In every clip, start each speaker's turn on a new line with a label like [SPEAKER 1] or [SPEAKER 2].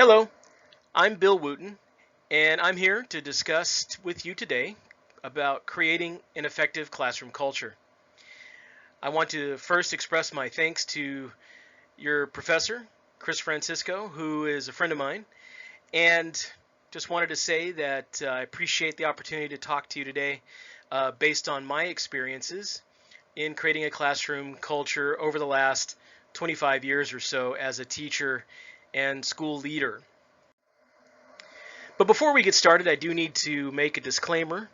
[SPEAKER 1] Hello, I'm Bill Wooton, and I'm here to discuss with you today about creating an effective classroom culture. I want to first express my thanks to your professor, Chris Francisco, who is a friend of mine, and just wanted to say that I appreciate the opportunity to talk to you today based on my experiences in creating a classroom culture over the last 25 years or so as a teacher and school leader. But before we get started, I do need to make a disclaimer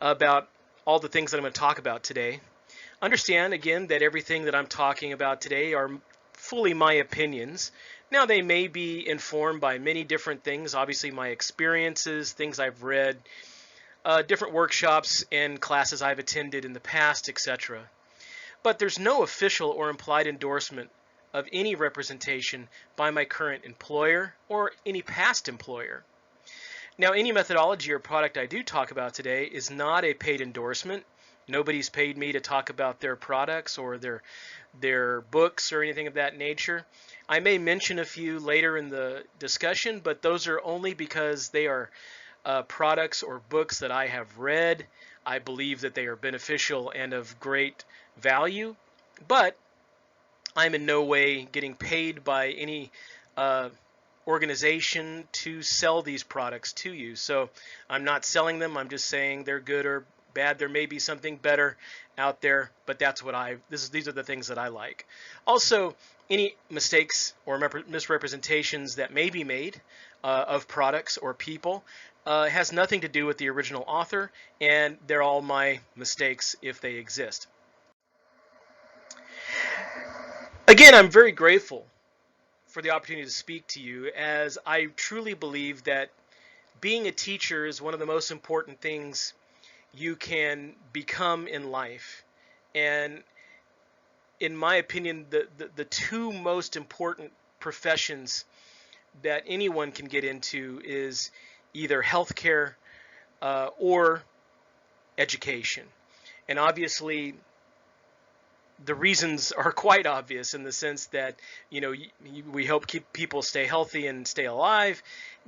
[SPEAKER 1] about all the things that I'm going to talk about today. Understand, again, that everything that I'm talking about today are fully my opinions. Now, they may be informed by many different things, obviously my experiences, things I've read, different workshops and classes I've attended in the past, etc. But there's no official or implied endorsement of any representation by my current employer or any past employer. Now, any methodology or product I do talk about today is not a paid endorsement. Nobody's paid me to talk about their products or their books or anything of that nature. I may mention a few later in the discussion, but those are only because they are products or books that I have read. I believe that they are beneficial and of great value, but I'm in no way getting paid by any organization to sell these products to you. So I'm not selling them. I'm just saying they're good or bad. There may be something better out there, but that's what these are the things that I like. Also, any mistakes or misrepresentations that may be made of products or people has nothing to do with the original author, and they're all my mistakes if they exist. Again, I'm very grateful for the opportunity to speak to you, as I truly believe that being a teacher is one of the most important things you can become in life. And in my opinion, the two most important professions that anyone can get into is either healthcare or education. And obviously, the reasons are quite obvious in the sense that, we help keep people stay healthy and stay alive.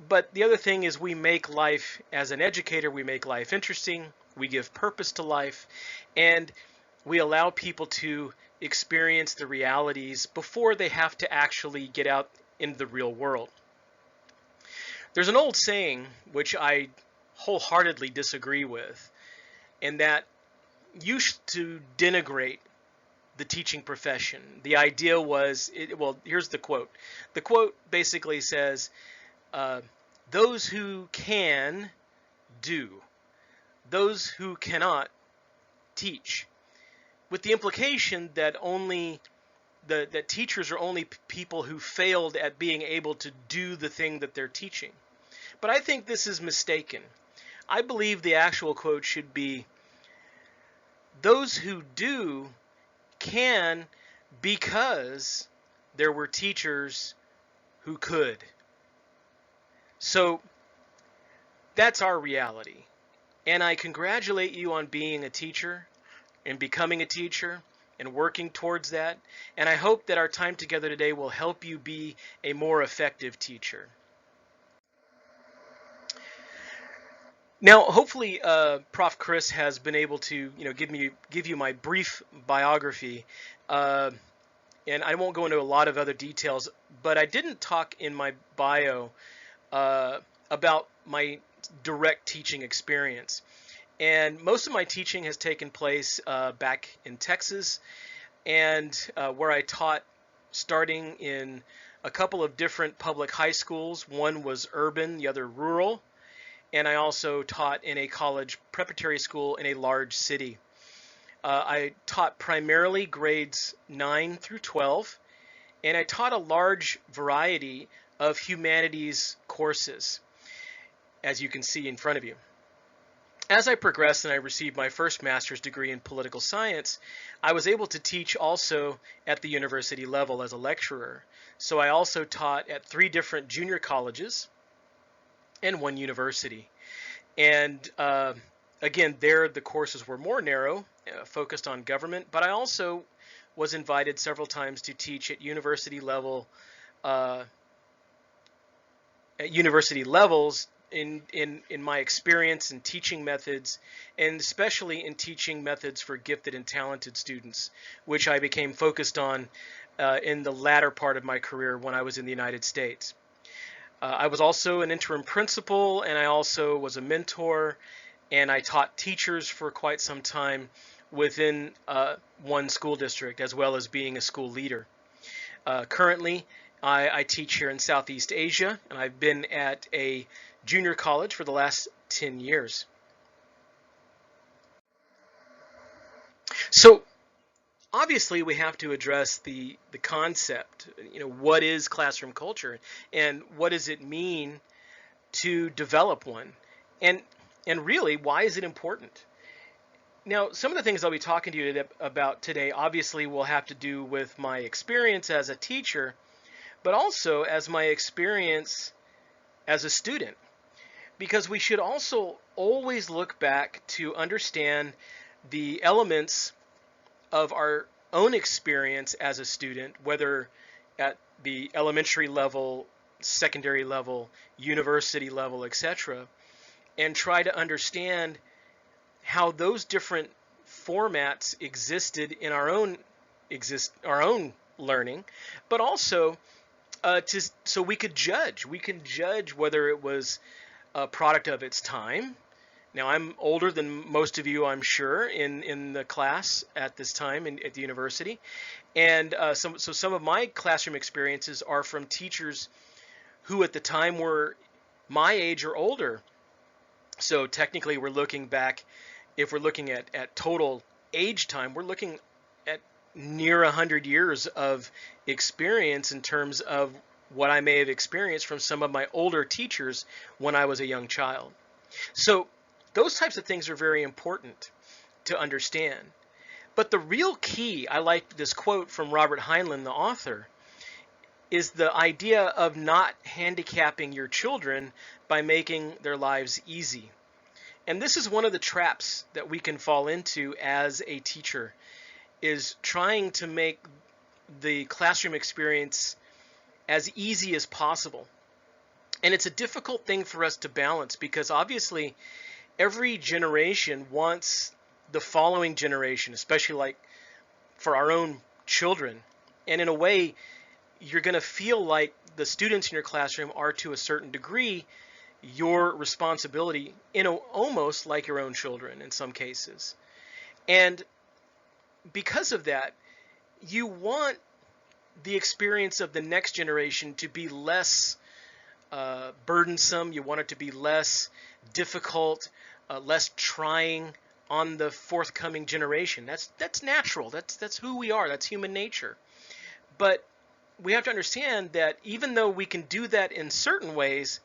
[SPEAKER 1] But the other thing is we make life, as an educator, we make life interesting. We give purpose to life, and we allow people to experience the realities before they have to actually get out into the real world. There's an old saying which I wholeheartedly disagree with, and that used to denigrate the teaching profession. The idea was, well, here's the quote. The quote basically says, those who can do, those who cannot teach, with the implication that that teachers are only people who failed at being able to do the thing that they're teaching. But I think this is mistaken. I believe the actual quote should be, those who do can because there were teachers who could. So that's our reality. And I congratulate you on being a teacher and becoming a teacher and working towards that. And I hope that our time together today will help you be a more effective teacher. Now, hopefully, Prof. Chris has been able to, give you my brief biography, and I won't go into a lot of other details. But I didn't talk in my bio about my direct teaching experience, and most of my teaching has taken place back in Texas, and where I taught, starting in a couple of different public high schools. One was urban, the other rural. And I also taught in a college preparatory school in a large city. I taught primarily grades 9 through 12, and I taught a large variety of humanities courses, as you can see in front of you. As I progressed and I received my first master's degree in political science, I was able to teach also at the university level as a lecturer. So I also taught at 3 different junior colleges and 1 university. And again, there the courses were more narrow, focused on government, but I also was invited several times to teach at university level at university levels in my experience in teaching methods, and especially in teaching methods for gifted and talented students, which I became focused on in the latter part of my career when I was in the United States. I was also an interim principal, and I also was a mentor, and I taught teachers for quite some time within one school district, as well as being a school leader. Currently, I teach here in Southeast Asia, and I've been at a junior college for the last 10 years. So obviously we have to address the concept, what is classroom culture and what does it mean to develop one? And and really, why is it important? Now, some of the things I'll be talking to you about today obviously will have to do with my experience as a teacher, but also as my experience as a student, because we should also always look back to understand the elements of our own experience as a student, whether at the elementary level, secondary level, university level, etc., and try to understand how those different formats existed in our own learning, but also so we could judge. We can judge whether it was a product of its time. Now, I'm older than most of you, I'm sure, in the class at this time at the university. And so some of my classroom experiences are from teachers who at the time were my age or older. So technically, we're looking back, if we're looking at total age time, we're looking at near 100 years of experience in terms of what I may have experienced from some of my older teachers when I was a young child. So those types of things are very important to understand. But the real key, I like this quote from Robert Heinlein, the author, is the idea of not handicapping your children by making their lives easy. And this is one of the traps that we can fall into as a teacher, is trying to make the classroom experience as easy as possible. And it's a difficult thing for us to balance, because obviously every generation wants the following generation, especially like for our own children. And in a way, you're going to feel like the students in your classroom are, to a certain degree, your responsibility, almost like your own children in some cases. And because of that, you want the experience of the next generation to be less burdensome. You want it to be less difficult, less trying on the forthcoming generation. That's natural. That's who we are. That's human nature. But we have to understand that even though we can do that in certain ways,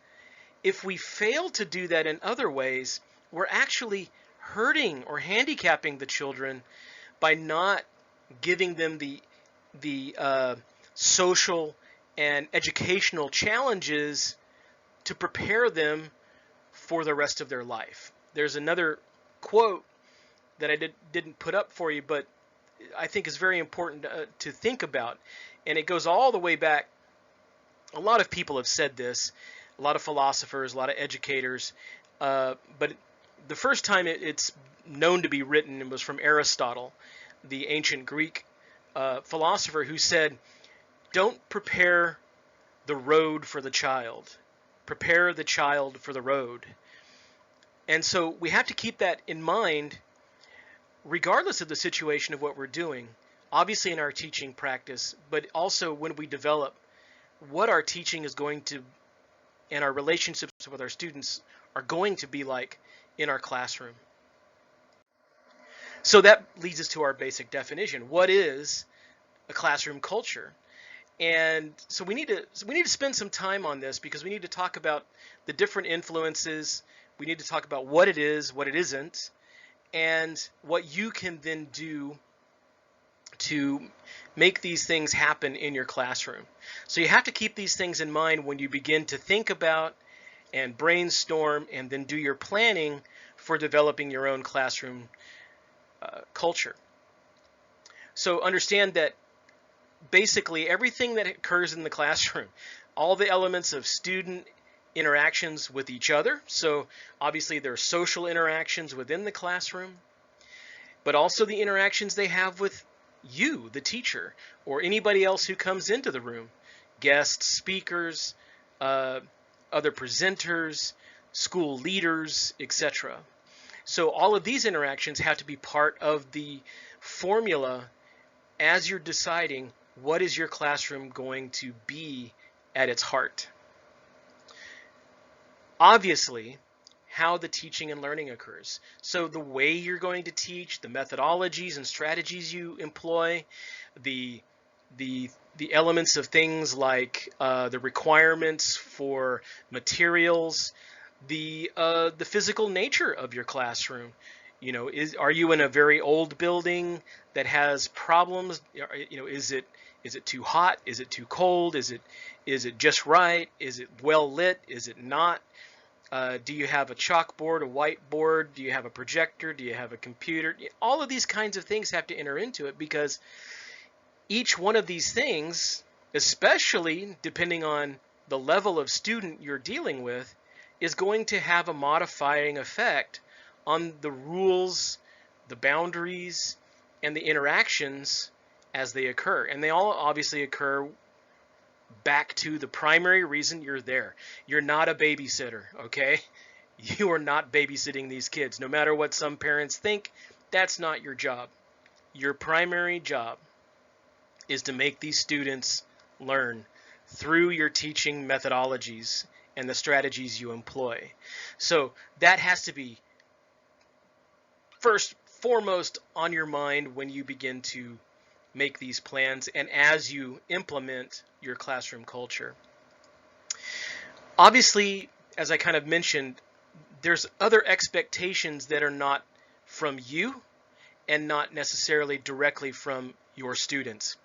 [SPEAKER 1] if we fail to do that in other ways, we're actually hurting or handicapping the children by not giving them the social and educational challenges to prepare them for the rest of their life. There's another quote that I didn't put up for you, but I think is very important to think about. And it goes all the way back. A lot of people have said this, a lot of philosophers, a lot of educators, but the first time it's known to be written, it was from Aristotle, the ancient Greek philosopher, who said, "Don't prepare the road for the child. Prepare the child for the road." And so we have to keep that in mind, regardless of the situation of what we're doing, obviously in our teaching practice, but also when we develop what our teaching is going to, and our relationships with our students are going to be like in our classroom. So that leads us to our basic definition. What is a classroom culture? And so we need to spend some time on this, because we need to talk about the different influences. We need to talk about what it is, what it isn't, and what you can then do to make these things happen in your classroom. So you have to keep these things in mind when you begin to think about and brainstorm and then do your planning for developing your own classroom culture. So understand that basically everything that occurs in the classroom, all the elements of student interactions with each other. So obviously there are social interactions within the classroom, but also the interactions they have with you, the teacher, or anybody else who comes into the room, guests, speakers, uh, other presenters, school leaders, etc. So all of these interactions have to be part of the formula as you're deciding what is your classroom going to be at its heart. Obviously, how the teaching and learning occurs. So the way you're going to teach, the methodologies and strategies you employ, the elements of things like the requirements for materials, the physical nature of your classroom. You know, are you in a very old building that has problems? You know, is it too hot? Is it too cold? Is it just right? Is it well lit? Is it not? Do you have a chalkboard, a whiteboard? Do you have a projector? Do you have a computer? All of these kinds of things have to enter into it, because each one of these things, especially depending on the level of student you're dealing with, is going to have a modifying effect on the rules, the boundaries, and the interactions as they occur. And they all obviously occur back to the primary reason you're there. You're not a babysitter, okay? You are not babysitting these kids. No matter what some parents think, that's not your job. Your primary job is to make these students learn through your teaching methodologies and the strategies you employ. So that has to be foremost on your mind when you begin to make these plans and as you implement your classroom culture. Obviously, as I kind of mentioned, there's other expectations that are not from you and not necessarily directly from your students.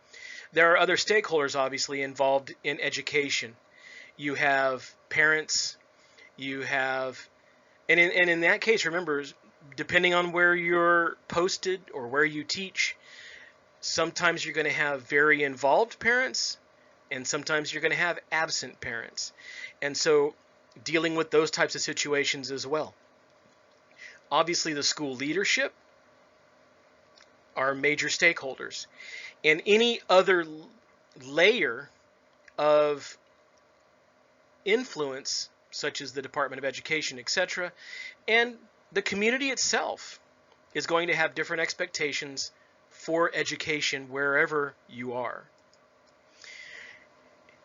[SPEAKER 1] There are other stakeholders obviously involved in education. You have parents, you have, and in that case, remember, depending on where you're posted or where you teach, sometimes you're going to have very involved parents, and sometimes you're going to have absent parents. And so dealing with those types of situations as well. Obviously, the school leadership are major stakeholders, and any other layer of influence, such as the Department of Education, etc., and the community itself is going to have different expectations for education wherever you are.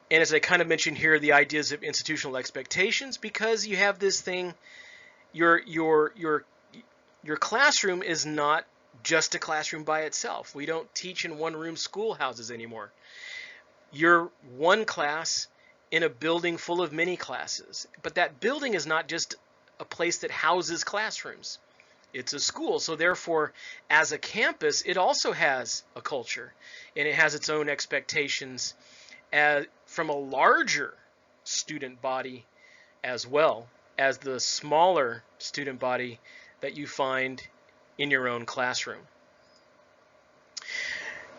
[SPEAKER 1] And as I kind of mentioned here, the ideas of institutional expectations, because you have this thing, your classroom is not just a classroom by itself. We don't teach in one-room schoolhouses anymore. You're one class in a building full of many classes, but that building is not just a place that houses classrooms. It's a school, so therefore, as a campus, it also has a culture, and it has its own expectations from a larger student body as well as the smaller student body that you find in your own classroom.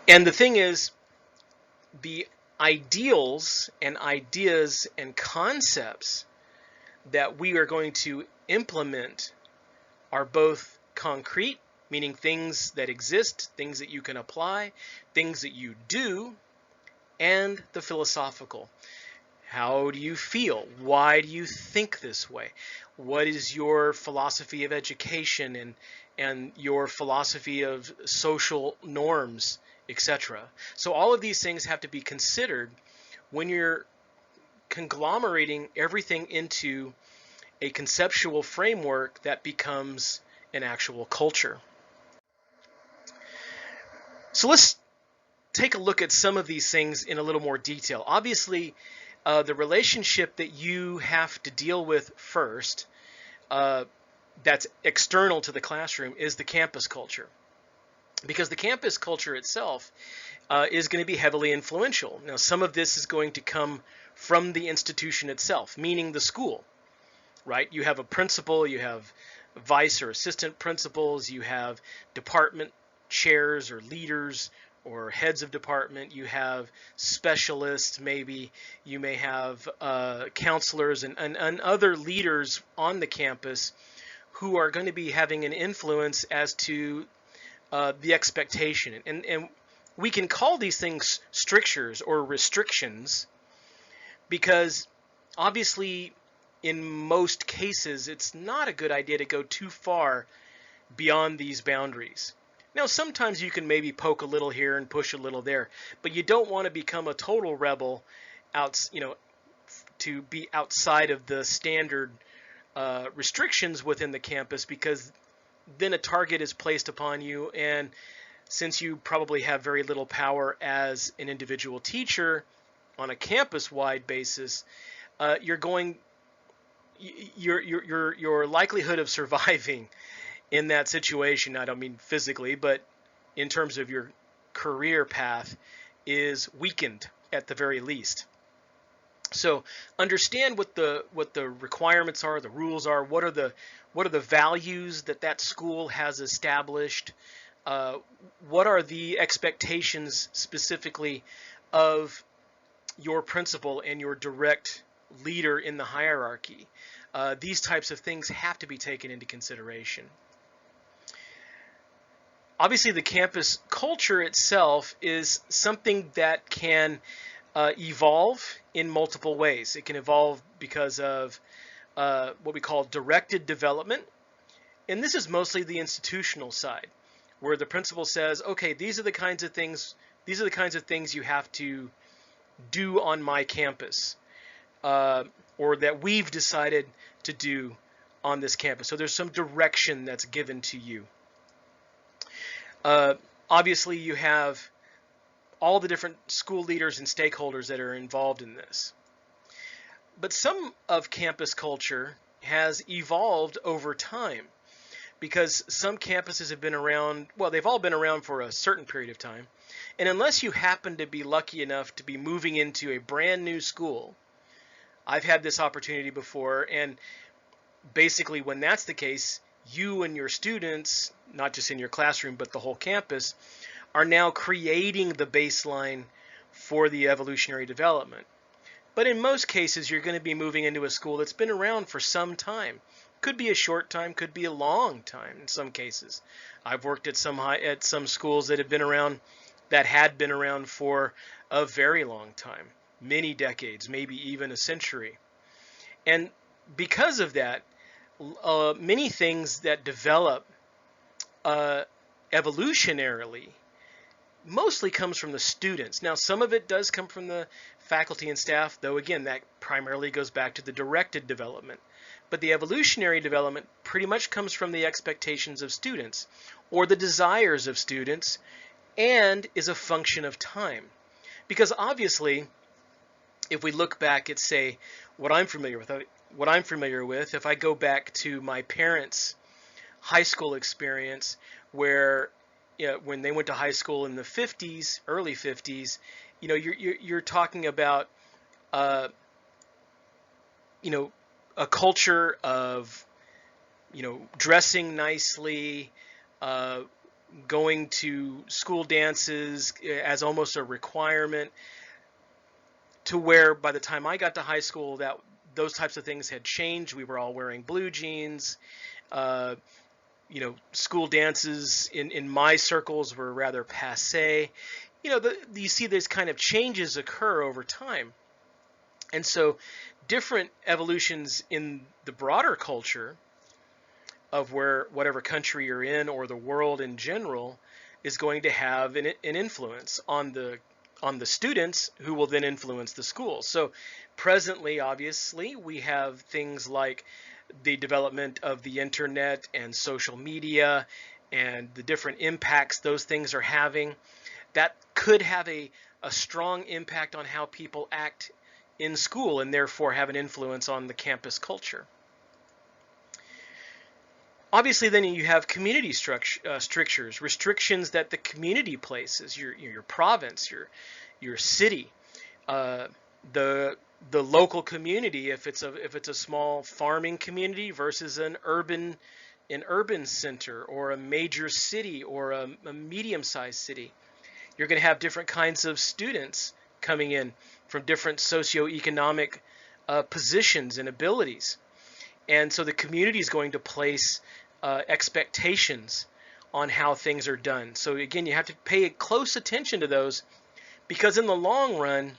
[SPEAKER 1] And the thing is, the ideals and ideas and concepts that we are going to implement are both concrete, meaning things that exist, things that you can apply, things that you do, and the philosophical. How do you feel? Why do you think this way? What is your philosophy of education and your philosophy of social norms, etc.? So all of these things have to be considered when you're conglomerating everything into a conceptual framework that becomes an actual culture. So let's take a look at some of these things in a little more detail. Obviously, the relationship that you have to deal with first, that's external to the classroom, is the campus culture. Because the campus culture itself is going to be heavily influential. Now, some of this is going to come from the institution itself, meaning the school, right? You have a principal, you have vice or assistant principals, you have department chairs or leaders or heads of department, you have specialists, maybe you may have counselors and other leaders on the campus who are going to be having an influence as to the expectation. And we can call these things strictures or restrictions because obviously in most cases it's not a good idea to go too far beyond these boundaries. Now, sometimes you can maybe poke a little here and push a little there, but you don't want to become a total rebel to be outside of the standard restrictions within the campus, because then a target is placed upon you, and since you probably have very little power as an individual teacher on a campus-wide basis, your likelihood of surviving in that situation, I don't mean physically, but in terms of your career path, is weakened at the very least. So understand what the requirements are, the rules are, what are the values that school has established, what are the expectations specifically of your principal and your direct leader in the hierarchy. These types of things have to be taken into consideration. Obviously, the campus culture itself is something that can evolve in multiple ways. It can evolve because of what we call directed development, and this is mostly the institutional side, where the principal says, okay, these are the kinds of things you have to do on my campus, or that we've decided to do on this campus. So there's some direction that's given to you. Obviously, you have all the different school leaders and stakeholders that are involved in this. But some of campus culture has evolved over time, because some campuses have been around, well, they've all been around for a certain period of time. And unless you happen to be lucky enough to be moving into a brand new school, I've had this opportunity before, and basically when that's the case, you and your students, not just in your classroom, but the whole campus, are now creating the baseline for the evolutionary development. But in most cases, you're going to be moving into a school that's been around for some time. Could be a short time, could be a long time in some cases. I've worked at some schools that had been around for a very long time, many decades, maybe even a century. And because of that, many things that develop evolutionarily mostly comes from the students. Now, some of it does come from the faculty and staff, though again, that primarily goes back to the directed development. But the evolutionary development pretty much comes from the expectations of students, or the desires of students, and is a function of time. Because obviously, if we look back at, say, what I'm familiar with, if I go back to my parents' high school experience, where when they went to high school in the 50s, early 50s, you're talking about a culture of dressing nicely, going to school dances as almost a requirement, to where by the time I got to high school, that those types of things had changed. We were all wearing blue jeans. School dances in my circles were rather passé. You see these kind of changes occur over time. And so different evolutions in the broader culture of whatever country you're in, or the world in general, is going to have an influence on the students, who will then influence the school. So presently, obviously, we have things like the development of the internet and social media and the different impacts those things are having. That could have a strong impact on how people act in school, and therefore have an influence on the campus culture. Obviously, then you have community strictures, restrictions that the community places, your province, your city, the local community, if it's a small farming community versus an urban center, or a major city, or a medium-sized city. You're going to have different kinds of students coming in from different socioeconomic positions and abilities. And so the community is going to place expectations on how things are done. So again, you have to pay close attention to those, because in the long run,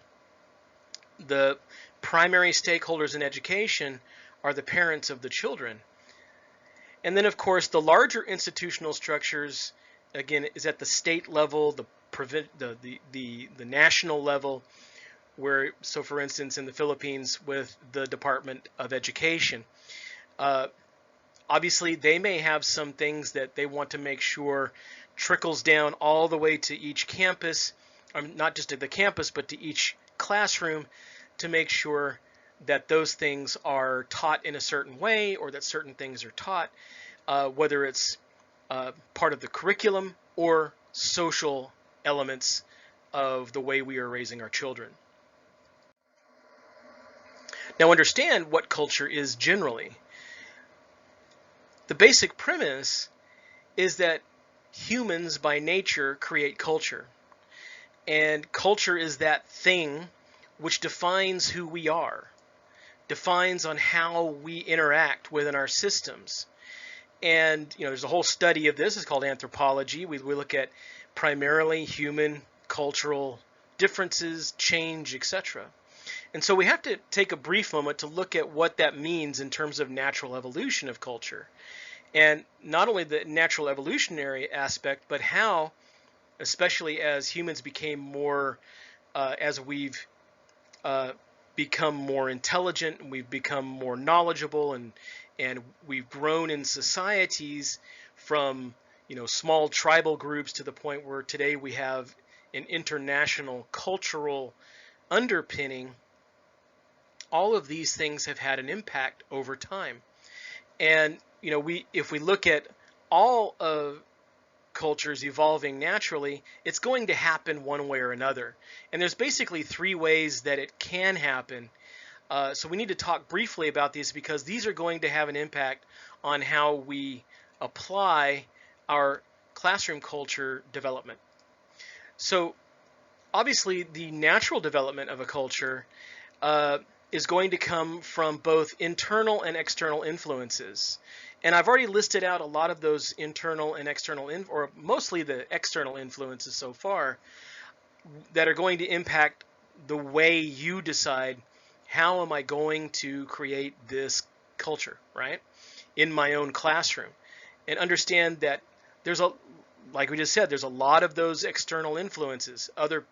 [SPEAKER 1] the primary stakeholders in education are the parents of the children. And then, of course, the larger institutional structures, again, is at the state level, the national level, where, so for instance, in the Philippines with the Department of Education, obviously they may have some things that they want to make sure trickles down all the way to each campus, not just to the campus, but to each classroom, to make sure that those things are taught in a certain way, or that certain things are taught, whether it's part of the curriculum or social elements of the way we are raising our children. Now, understand what culture is generally. The basic premise is that humans by nature create culture. And culture is that thing which defines who we are, defines on how we interact within our systems. And there's a whole study of this. It's called anthropology. We look at primarily human cultural differences, change, etc. And so we have to take a brief moment to look at what that means in terms of natural evolution of culture. And not only the natural evolutionary aspect, but how, especially as humans became more, as we've become more intelligent, and we've become more knowledgeable, and we've grown in societies from small tribal groups to the point where today we have an international cultural underpinning. All of these things have had an impact over time. And if we look at all of cultures evolving naturally, it's going to happen one way or another. And there's basically three ways that it can happen. So we need to talk briefly about these, because these are going to have an impact on how we apply our classroom culture development. So obviously the natural development of a culture is going to come from both internal and external influences. And I've already listed out a lot of those internal and external, or mostly the external influences so far, that are going to impact the way you decide, how am I going to create this culture, right, in my own classroom. And understand that like we just said, there's a lot of those external influences, other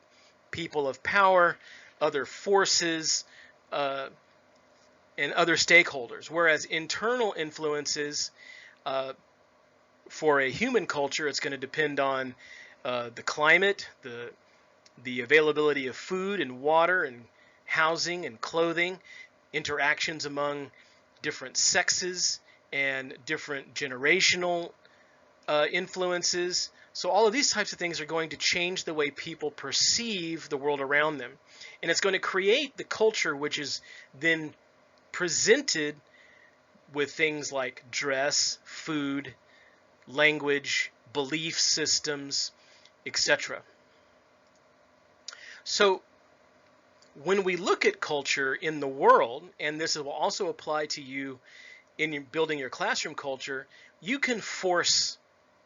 [SPEAKER 1] people of power, other forces, and other stakeholders. Whereas internal influences, for a human culture, it's going to depend on the climate, the availability of food and water and housing and clothing, interactions among different sexes and different generational influences. So all of these types of things are going to change the way people perceive the world around them. And it's going to create the culture which is then presented with things like dress, food, language, belief systems, etc. So when we look at culture in the world, and this will also apply to you in building your classroom culture, you can force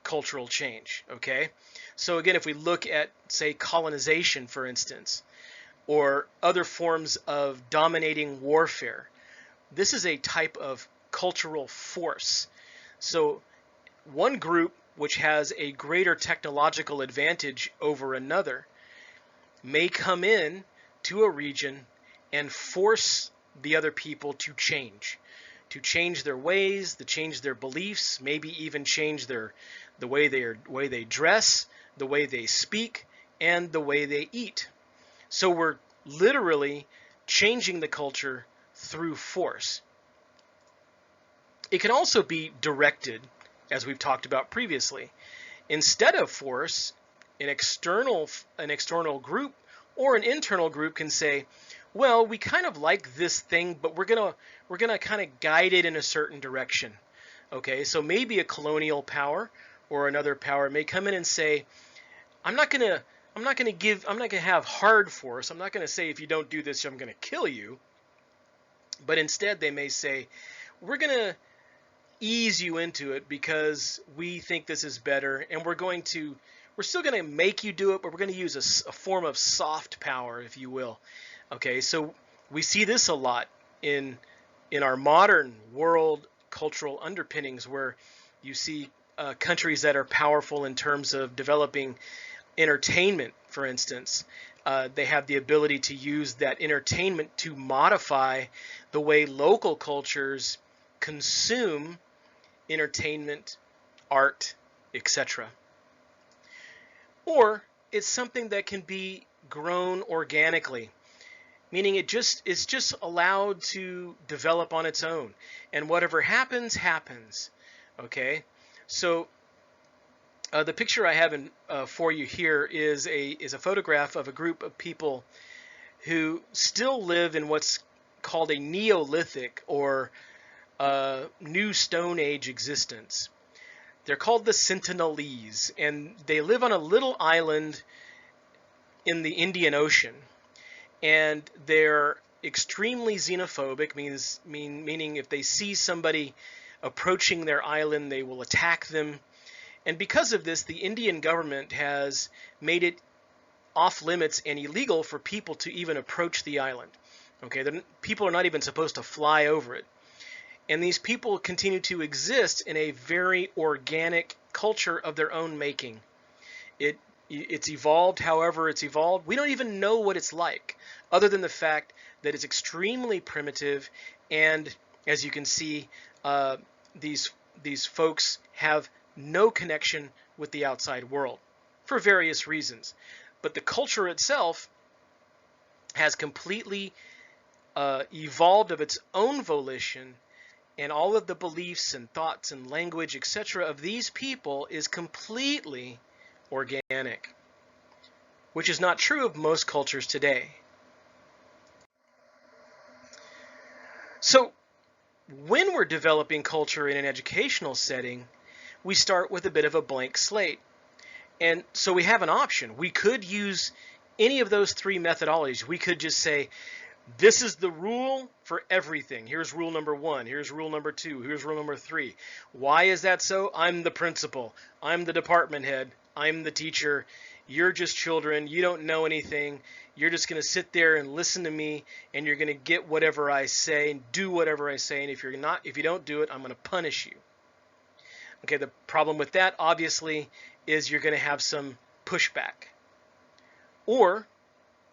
[SPEAKER 1] cultural change, okay? So again, if we look at, say, colonization, for instance, or other forms of dominating warfare, this is a type of cultural force. So one group which has a greater technological advantage over another may come in to a region and force the other people to change their ways, to change their beliefs, maybe even change the way they dress, the way they speak, and the way they eat. So we're literally changing the culture through force. It can also be directed, as we've talked about previously. Instead of force, an external group or an internal group can say, well, we kind of like this thing, but we're gonna kind of guide it in a certain direction. Okay, so maybe a colonial power or another power may come in and say, I'm not gonna I'm not going to have hard force. I'm not going to say if you don't do this, I'm going to kill you. But instead they may say, we're going to ease you into it because we think this is better, and we're still going to make you do it, but we're going to use a form of soft power, if you will. Okay, so we see this a lot in our modern world cultural underpinnings, where you see countries that are powerful in terms of developing entertainment, for instance. They have the ability to use that entertainment to modify the way local cultures consume entertainment, art, etc. Or it's something that can be grown organically, meaning it's just allowed to develop on its own, and whatever happens happens. Okay, so the picture I have for you here is a photograph of a group of people who still live in what's called a Neolithic or New Stone Age existence. They're called the Sentinelese, and they live on a little island in the Indian Ocean. And they're extremely xenophobic, meaning if they see somebody approaching their island, they will attack them. And because of this, the Indian government has made it off limits and illegal for people to even approach the island. Okay, people are not even supposed to fly over it. And these people continue to exist in a very organic culture of their own making. It's evolved however it's evolved. We don't even know what it's like, other than the fact that it's extremely primitive, and as you can see, these folks have no connection with the outside world for various reasons. But the culture itself has completely evolved of its own volition, and all of the beliefs and thoughts and language, etc., of these people is completely organic, which is not true of most cultures today. So when we're developing culture in an educational setting, we start with a bit of a blank slate. And so we have an option. We could use any of those three methodologies. We could just say, this is the rule for everything. Here's rule number 1. Here's rule number 2. Here's rule number 3. Why is that so? I'm the principal. I'm the department head. I'm the teacher. You're just children. You don't know anything. You're just going to sit there and listen to me, and you're going to get whatever I say and do whatever I say. And if you don't do it, I'm going to punish you. Okay, the problem with that, obviously, is you're going to have some pushback. Or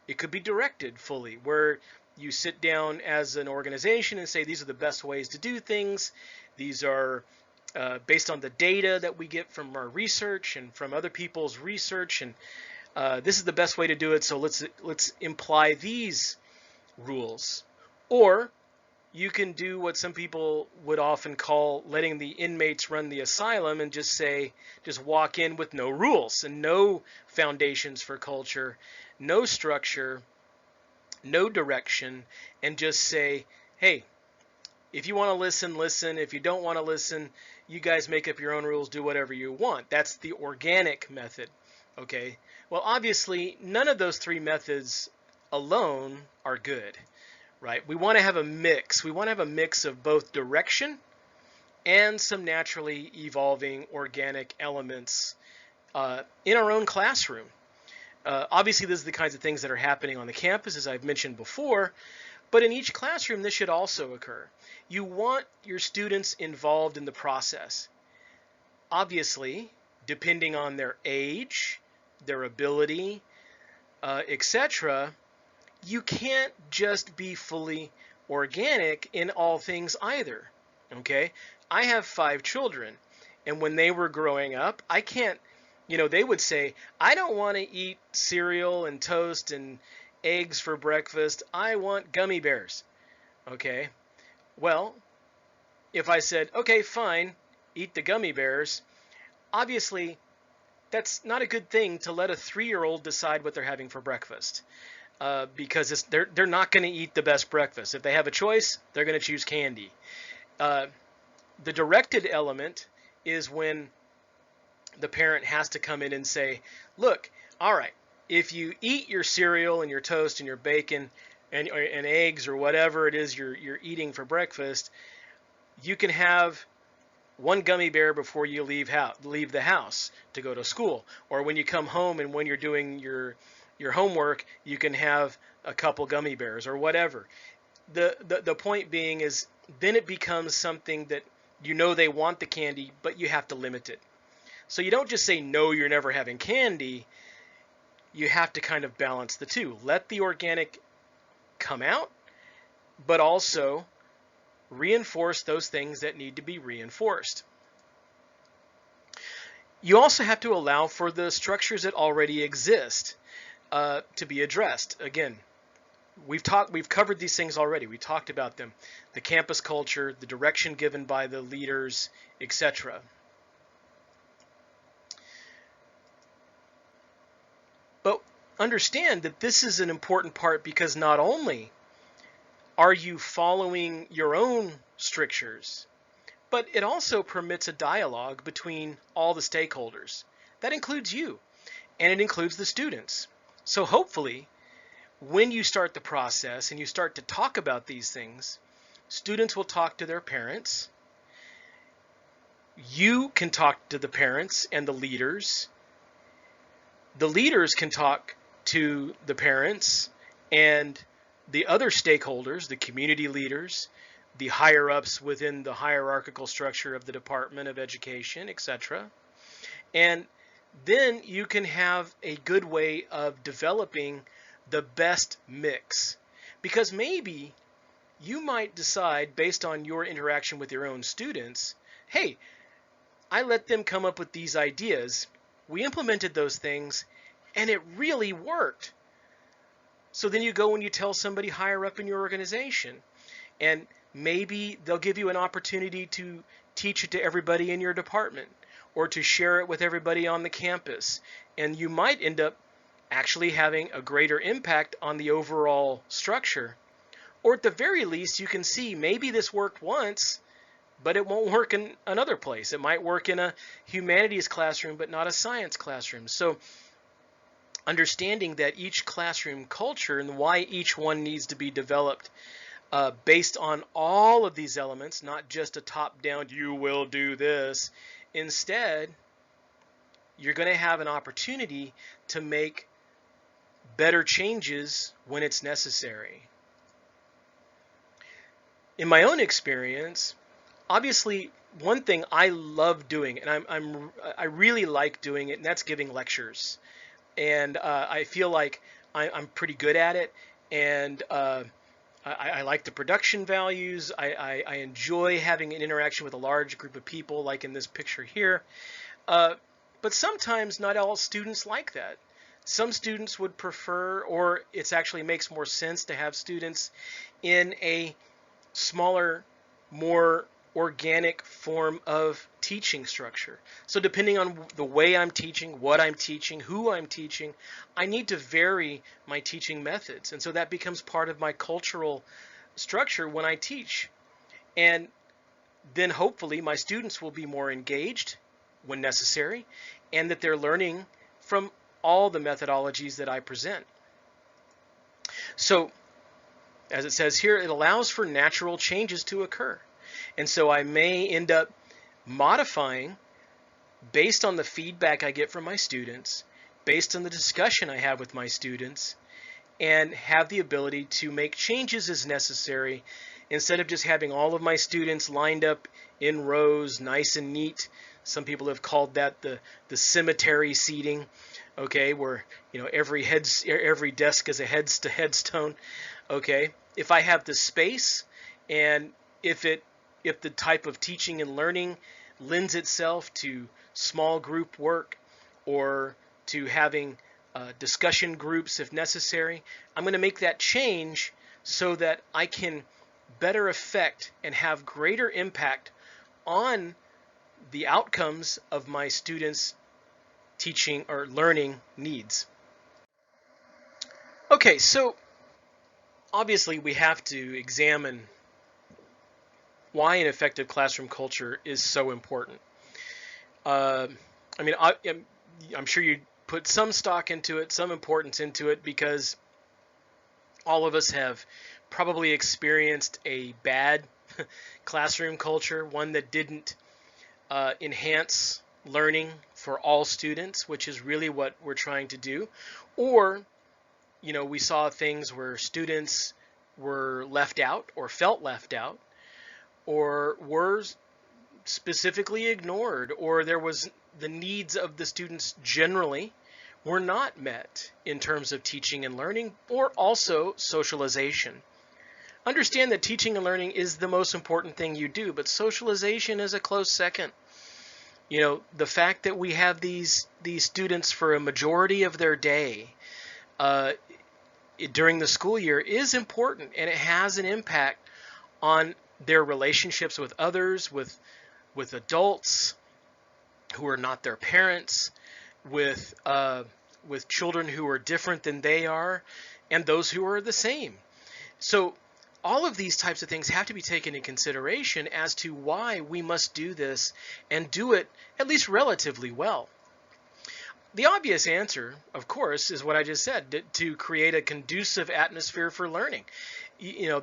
[SPEAKER 1] it could be directed fully, where you sit down as an organization and say, these are the best ways to do things. These are based on the data that we get from our research and from other people's research, and this is the best way to do it, so let's imply these rules. Or you can do what some people would often call letting the inmates run the asylum, and just walk in with no rules and no foundations for culture, no structure, no direction, and just say, hey, if you want to listen, listen. If you don't want to listen, you guys make up your own rules, do whatever you want. That's the organic method. Okay, well, obviously none of those three methods alone are good, right? We want to have a mix. We want to have a mix of both direction and some naturally evolving organic elements in our own classroom. Obviously, this is the kinds of things that are happening on the campus, as I've mentioned before, but in each classroom, this should also occur. You want your students involved in the process. Obviously, depending on their age, their ability, etc., you can't just be fully organic in all things either. Okay? I have 5 children, and when they were growing up, I can't, they would say, I don't want to eat cereal and toast and eggs for breakfast. I want gummy bears. Okay? Well, if I said, okay, fine, eat the gummy bears, obviously that's not a good thing to let a 3-year-old decide what they're having for breakfast, because they're not going to eat the best breakfast. If they have a choice, they're going to choose candy. The directed element is when the parent has to come in and say, look, all right, if you eat your cereal and your toast and your bacon and eggs or whatever it is you're eating for breakfast, you can have one gummy bear before you leave the house to go to school, or when you come home and when you're doing your homework, you can have a couple gummy bears or whatever. The point being is then it becomes something that you know they want the candy, but you have to limit it. So you don't just say no, you're never having candy. You have to kind of balance the two. Let the organic come out, but also reinforce those things that need to be reinforced. You also have to allow for the structures that already exist to be addressed. Again, we've covered these things already. We talked about them: the campus culture, the direction given by the leaders, etc. But understand that this is an important part, because not only are you following your own strictures, but it also permits a dialogue between all the stakeholders. That includes you, and it includes the students. So hopefully, when you start the process and you start to talk about these things, students will talk to their parents. You can talk to the parents and the leaders. The leaders can talk to the parents and the other stakeholders, the community leaders, the higher ups within the hierarchical structure of the Department of Education, etc. And then you can have a good way of developing the best mix. Because maybe you might decide, based on your interaction with your own students, hey, I let them come up with these ideas. We implemented those things, and it really worked. So then you go and you tell somebody higher up in your organization, and maybe they'll give you an opportunity to teach it to everybody in your department, or to share it with everybody on the campus. And you might end up actually having a greater impact on the overall structure. Or at the very least, you can see maybe this worked once, but it won't work in another place. It might work in a humanities classroom, but not a science classroom. So understanding that each classroom culture and why each one needs to be developed based on all of these elements, not just a top-down, you will do this. Instead, you're going to have an opportunity to make better changes when it's necessary. In my own experience, obviously, one thing I love doing, and I really like doing it, and that's giving lectures. And I feel like I'm pretty good at it, and I like the production values. I enjoy having an interaction with a large group of people, like in this picture here. But sometimes not all students like that. Some students would prefer, or it actually makes more sense to have students in a smaller, more organic form of teaching structure. So depending on the way I'm teaching, what I'm teaching, who I'm teaching, I need to vary my teaching methods. And so that becomes part of my cultural structure when I teach. And then hopefully my students will be more engaged when necessary, and that they're learning from all the methodologies that I present. So as it says here, it allows for natural changes to occur. And so I may end up modifying based on the feedback I get from my students, based on the discussion I have with my students, and have the ability to make changes as necessary, instead of just having all of my students lined up in rows, nice and neat. Some people have called that the cemetery seating, okay, where every desk is a headstone. Okay, if I have the space, and if the type of teaching and learning lends itself to small group work, or to having discussion groups if necessary, I'm going to make that change so that I can better affect and have greater impact on the outcomes of my students' teaching or learning needs. Okay, so obviously we have to examine why an effective classroom culture is so important. I'm sure put some stock into it, some importance into it, because all of us have probably experienced a bad classroom culture, one that didn't enhance learning for all students, which is really what we're trying to do. Or, we saw things where students were left out or felt left out or were specifically ignored, or there was the needs of the students generally were not met in terms of teaching and learning, or also socialization. Understand that teaching and learning is the most important thing you do, but socialization is a close second. The fact that we have these students for a majority of their day during the school year is important, and it has an impact on their relationships with others, with adults who are not their parents, with children who are different than they are, and those who are the same. So all of these types of things have to be taken in consideration as to why we must do this and do it at least relatively well. The obvious answer, of course, is what I just said, to create a conducive atmosphere for learning.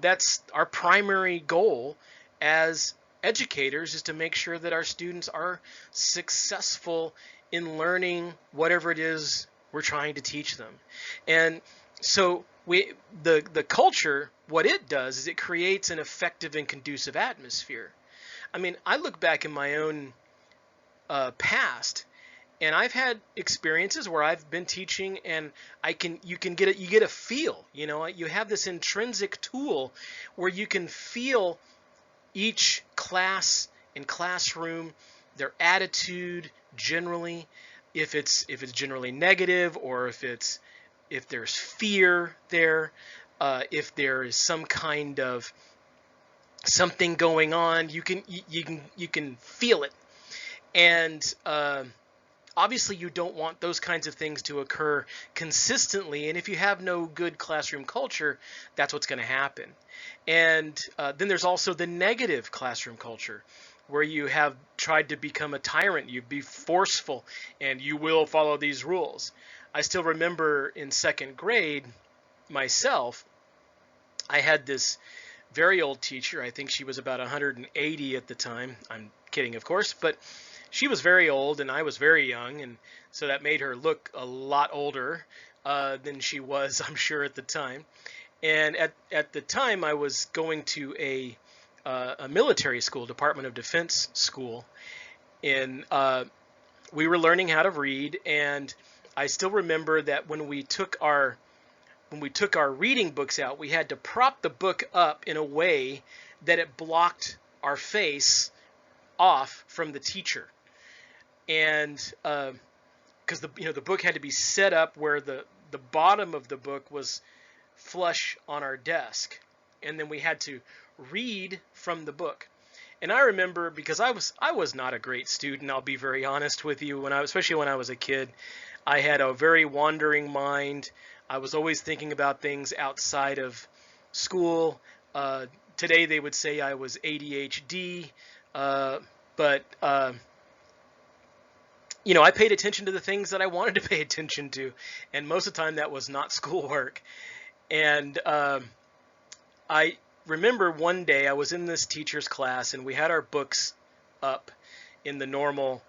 [SPEAKER 1] That's our primary goal as educators, is to make sure that our students are successful in learning whatever it is we're trying to teach them. And so the culture, what it does is it creates an effective and conducive atmosphere. I mean, I look back in my own past, and I've had experiences where I've been teaching, and you get a feel. You have this intrinsic tool where you can feel each class and classroom, their attitude generally, if it's generally negative, or if there's fear there, if there is some kind of something going on, you can feel it. And obviously you don't want those kinds of things to occur consistently, and if you have no good classroom culture, that's what's going to happen. And then there's also the negative classroom culture, where you have tried to become a tyrant, you be forceful, and you will follow these rules. I still remember in second grade myself, I had this very old teacher. I think she was about 180 at the time. I'm kidding, of course, but she was very old and I was very young, and so that made her look a lot older than she was, I'm sure, at the time. And at the time, I was going to a military school, Department of Defense school, and we were learning how to read. And I still remember that when we took our reading books out, we had to prop the book up in a way that it blocked our face off from the teacher. And because the book had to be set up where the bottom of the book was flush on our desk, and then we had to read from the book. And I remember, because I was not a great student, I'll be very honest with you, especially when I was a kid, I had a very wandering mind. I was always thinking about things outside of school. Today they would say I was ADHD, but I paid attention to the things that I wanted to pay attention to, and most of the time that was not schoolwork. And I remember one day I was in this teacher's class, and we had our books up in the normal,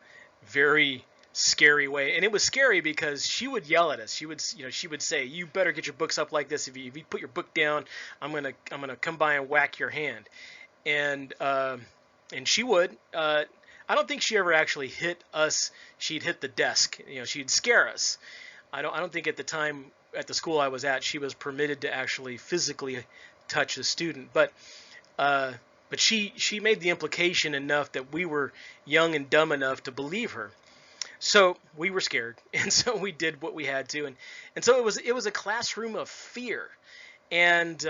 [SPEAKER 1] very scary way. And it was scary because she would yell at us. She would say, "You better get your books up like this. If you put your book down, I'm gonna come by and whack your hand." And she would. I don't think she ever actually hit us. She'd hit the desk. She'd scare us. I don't think at the time at the school I was at, she was permitted to actually physically touch the student. But she made the implication enough that we were young and dumb enough to believe her. So we were scared, and so we did what we had to, and so it was a classroom of fear. And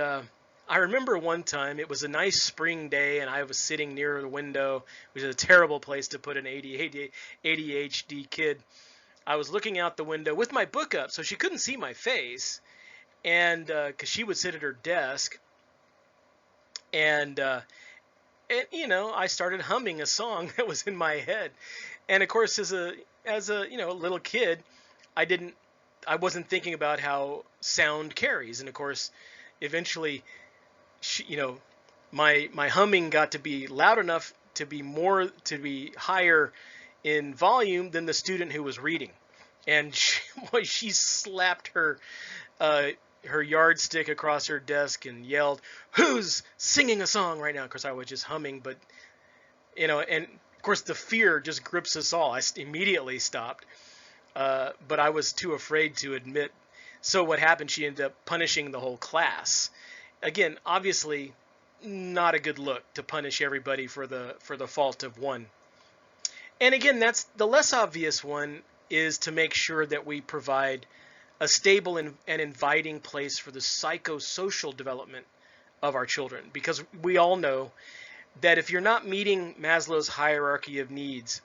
[SPEAKER 1] I remember one time, it was a nice spring day, and I was sitting near the window, which is a terrible place to put an ADHD kid. I was looking out the window with my book up, so she couldn't see my face, and because she would sit at her desk, and I started humming a song that was in my head. And of course, as a little kid, I wasn't thinking about how sound carries. And of course, eventually, my humming got to be loud enough to be higher in volume than the student who was reading. And she slapped uh, her yardstick across her desk and yelled, "Who's singing a song right now?" Of course, I was just humming, but and of course the fear just grips us all. I immediately stopped, but I was too afraid to admit. So what happened? She ended up punishing the whole class. Again, obviously, not a good look to punish everybody for the fault of one. And again, that's the less obvious one, is to make sure that we provide a stable and inviting place for the psychosocial development of our children. Because we all know that if you're not meeting Maslow's hierarchy of needs,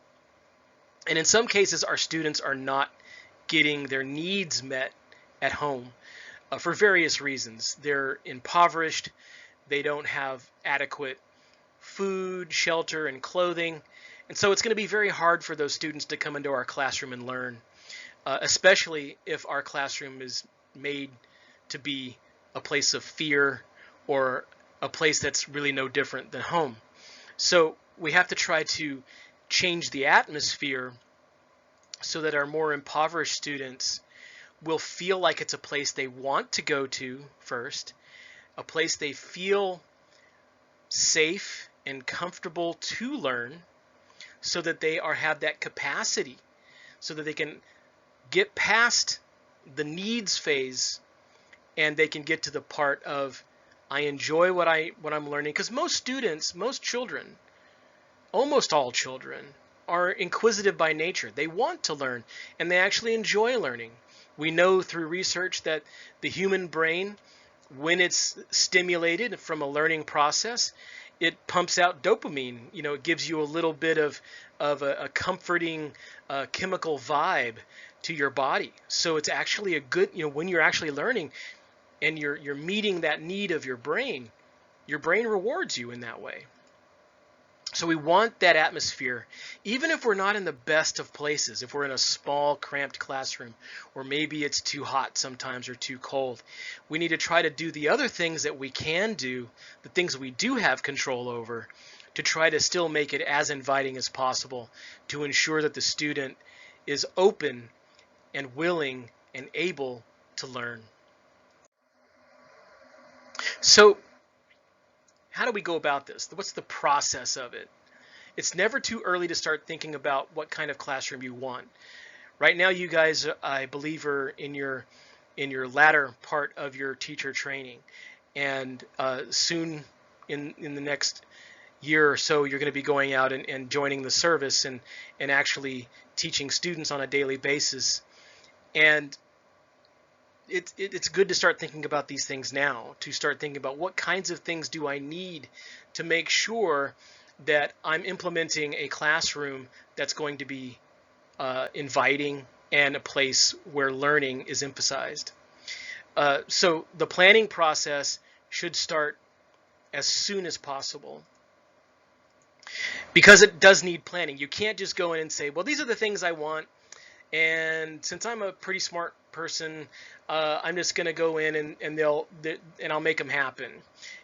[SPEAKER 1] and in some cases our students are not getting their needs met at home for various reasons. They're impoverished, they don't have adequate food, shelter, and clothing. And so it's going to be very hard for those students to come into our classroom and learn, especially if our classroom is made to be a place of fear or a place that's really no different than home. So we have to try to change the atmosphere so that our more impoverished students will feel like it's a place they want to go to first, a place they feel safe and comfortable to learn, so that they have that capacity, so that they can get past the needs phase and they can get to the part of, I enjoy what I'm learning. Because most students, most children, almost all children, are inquisitive by nature. They want to learn and they actually enjoy learning. We know through research that the human brain, when it's stimulated from a learning process, it pumps out dopamine. It gives you a little bit of a comforting chemical vibe to your body. So it's actually a good, when you're actually learning and you're meeting that need of your brain rewards you in that way. So we want that atmosphere, even if we're not in the best of places, if we're in a small, cramped classroom, or maybe it's too hot sometimes or too cold. We need to try to do the other things that we can do, the things we do have control over, to try to still make it as inviting as possible, to ensure that the student is open and willing and able to learn. So how do we go about this? What's the process of it? It's never too early to start thinking about what kind of classroom you want. Right now, you guys, I believe, are in your latter part of your teacher training, and soon in the next year or so, you're going to be going out and joining the service and actually teaching students on a daily basis. And it's good to start thinking about these things now, to start thinking about what kinds of things do I need to make sure that I'm implementing a classroom that's going to be inviting and a place where learning is emphasized. So the planning process should start as soon as possible, because it does need planning. You can't just go in and say, well, these are the things I want, and since I'm a pretty smart person, I'm just going to go in and I'll make them happen.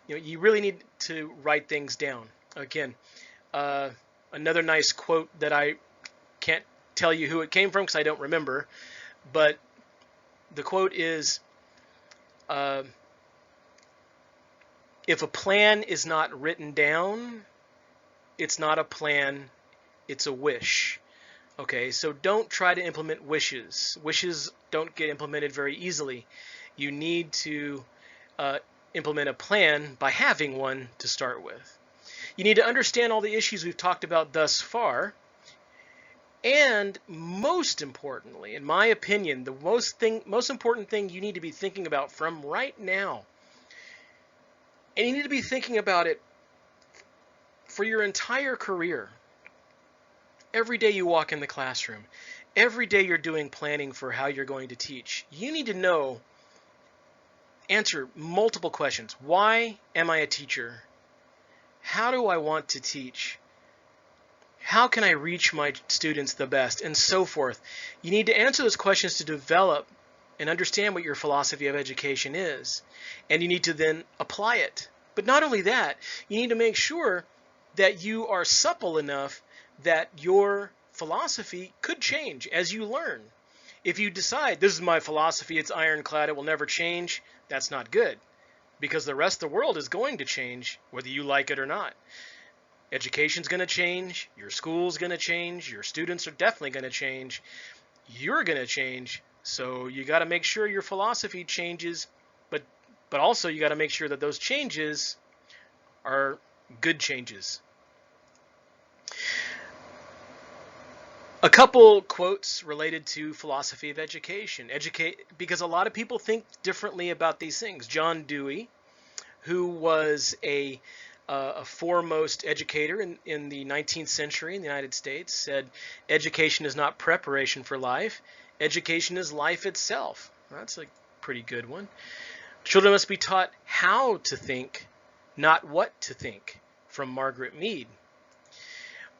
[SPEAKER 1] You really need to write things down. Again, another nice quote that I can't tell you who it came from because I don't remember, but the quote is, if a plan is not written down, it's not a plan, it's a wish. Okay, so don't try to implement wishes. Wishes don't get implemented very easily. You need to implement a plan by having one to start with. You need to understand all the issues we've talked about thus far. And most importantly, in my opinion, the most important thing you need to be thinking about from right now, and you need to be thinking about it for your entire career. Every day you walk in the classroom, every day you're doing planning for how you're going to teach, you need to answer multiple questions. Why am I a teacher? How do I want to teach? How can I reach my students the best, and so forth. You need to answer those questions to develop and understand what your philosophy of education is. And you need to then apply it. But not only that, you need to make sure that you are supple enough that your philosophy could change as you learn. If you decide, this is my philosophy, it's ironclad, it will never change, that's not good. Because the rest of the world is going to change, whether you like it or not. Education's going to change, your school's going to change, your students are definitely going to change, you're going to change. So you got to make sure your philosophy changes, but also you got to make sure that those changes are good changes. A couple quotes related to philosophy of education. Because a lot of people think differently about these things. John Dewey, who was a foremost educator in the 19th century in the United States, said, education is not preparation for life. Education is life itself. That's a pretty good one. Children must be taught how to think, not what to think, from Margaret Mead.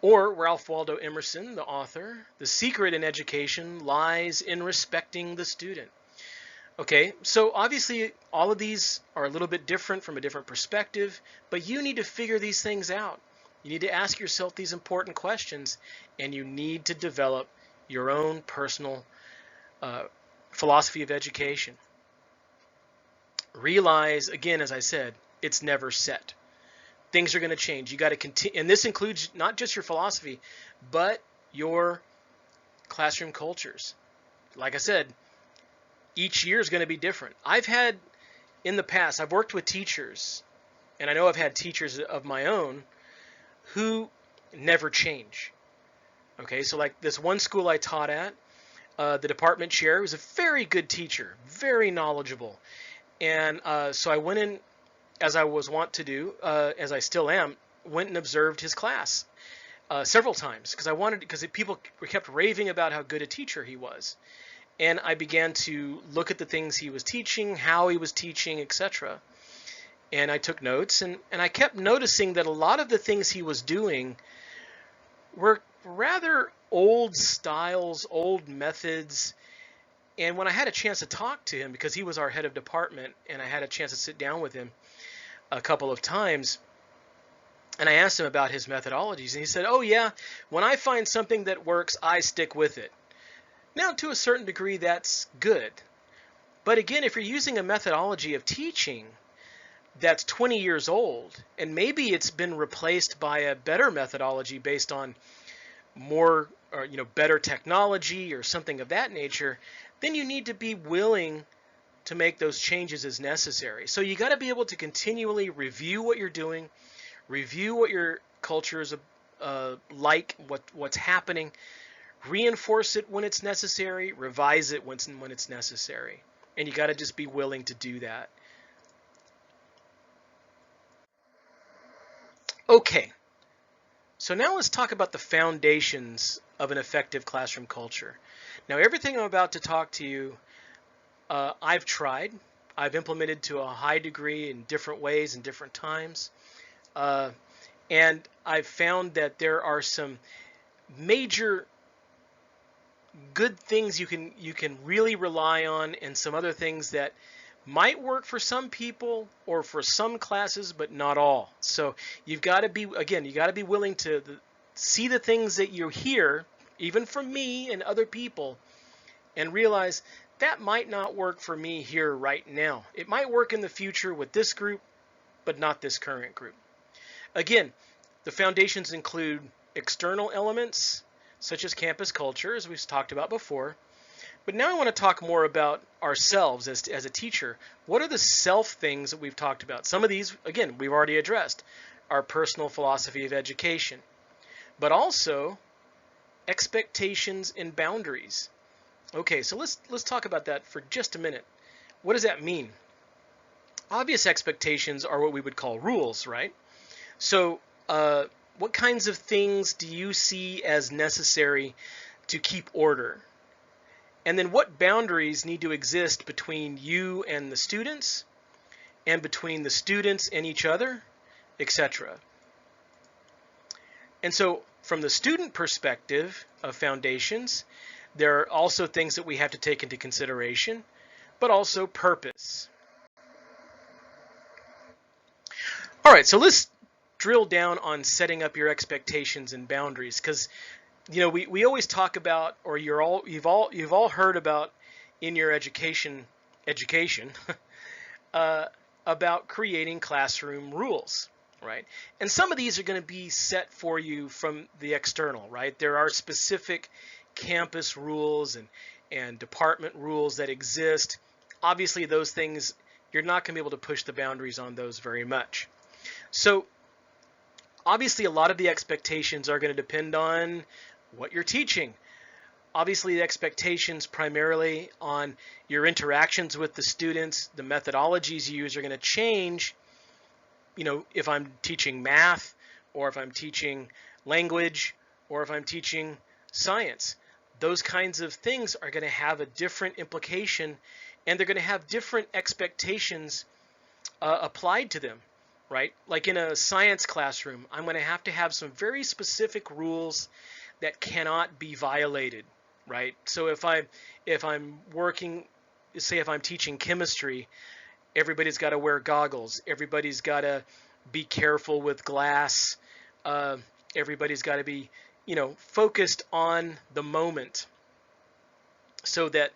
[SPEAKER 1] Or Ralph Waldo Emerson, the author, the secret in education lies in respecting the student. Okay, so obviously all of these are a little bit different from a different perspective, but you need to figure these things out. You need to ask yourself these important questions, and you need to develop your own personal philosophy of education. Realize, again, as I said, it's never set. Things are going to change. You got to continue, and this includes not just your philosophy, but your classroom cultures. Like I said, each year is going to be different. In the past, I've worked with teachers, and I know I've had teachers of my own who never change. Okay, so like this one school I taught at, the department chair was a very good teacher, very knowledgeable. And so I went in, as I was wont to do, as I still am, went and observed his class several times because people kept raving about how good a teacher he was. And I began to look at the things he was teaching, how he was teaching, etc. And I took notes, and I kept noticing that a lot of the things he was doing were rather old styles, old methods. And when I had a chance to talk to him, because he was our head of department, and I had a chance to sit down with him a couple of times, and I asked him about his methodologies, and he said, oh yeah, when I find something that works, I stick with it. Now, to a certain degree, that's good. But again, if you're using a methodology of teaching that's 20 years old, and maybe it's been replaced by a better methodology based on more, or better technology or something of that nature, then you need to be willing to make those changes as necessary. So you got to be able to continually review what you're doing, review what your culture is like, what's happening, reinforce it when it's necessary, revise it when it's necessary. And you got to just be willing to do that. Okay, so now let's talk about the foundations of an effective classroom culture. Now, everything I'm about to talk to you, I've tried. I've implemented to a high degree in different ways and different times. And I've found that there are some major good things you can really rely on, and some other things that might work for some people or for some classes, but not all. So you've got to be, again, you got to be willing to see the things that you hear, even from me and other people, and realize that might not work for me here right now. It might work in the future with this group, but not this current group. Again, the foundations include external elements, such as campus culture, as we've talked about before. But now I want to talk more about ourselves as a teacher. What are the self things that we've talked about? Some of these, again, we've already addressed. Our personal philosophy of education. But also expectations and boundaries. Okay, so let's talk about that for just a minute. What does that mean? Obvious expectations are what we would call rules, right? So what kinds of things do you see as necessary to keep order? And then what boundaries need to exist between you and the students, and between the students and each other, etc. And so from the student perspective of foundations, there are also things that we have to take into consideration, but also purpose. All right, so let's drill down on setting up your expectations and boundaries, because we always talk about, or you've all heard about in your education about creating classroom rules, right? And some of these are going to be set for you from the external, right? There are specific campus rules and department rules that exist. Obviously, those things, you're not going to be able to push the boundaries on those very much. So obviously, a lot of the expectations are going to depend on what you're teaching. Obviously, the expectations primarily on your interactions with the students, the methodologies you use are going to change. If I'm teaching math, or if I'm teaching language, or if I'm teaching science, those kinds of things are going to have a different implication, and they're going to have different expectations applied to them, right? Like in a science classroom, I'm going to have some very specific rules that cannot be violated, right? So if I'm working, say if I'm teaching chemistry, everybody's got to wear goggles. Everybody's got to be careful with glass. Everybody's got to be, focused on the moment so that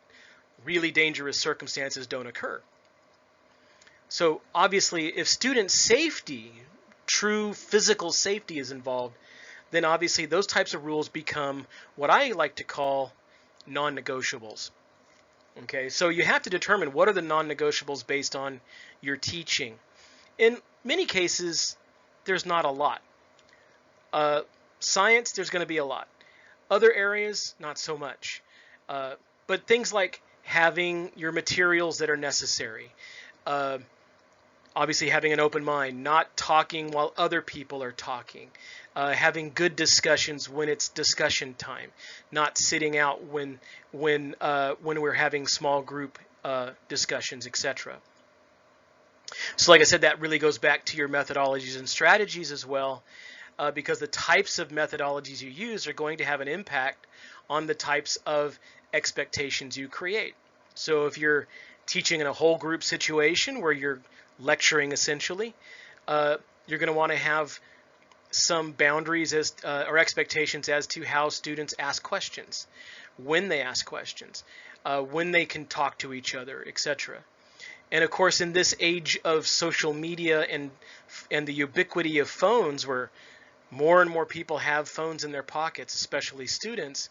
[SPEAKER 1] really dangerous circumstances don't occur. So obviously, if student safety, true physical safety is involved, then obviously those types of rules become what I like to call non-negotiables. Okay, so you have to determine what are the non-negotiables based on your teaching. In many cases, there's not a lot. Science, there's going to be a lot. Other areas, not so much. But things like having your materials that are necessary. Obviously, having an open mind, not talking while other people are talking, having good discussions when it's discussion time, not sitting out when we're having small group discussions, etc. So, like I said, that really goes back to your methodologies and strategies as well, because the types of methodologies you use are going to have an impact on the types of expectations you create. So, if you're teaching in a whole group situation where you're lecturing essentially, you're going to want to have some boundaries or expectations as to how students ask questions, when they ask questions, when they can talk to each other, etc. And of course, in this age of social media and the ubiquity of phones, where more and more people have phones in their pockets, especially students,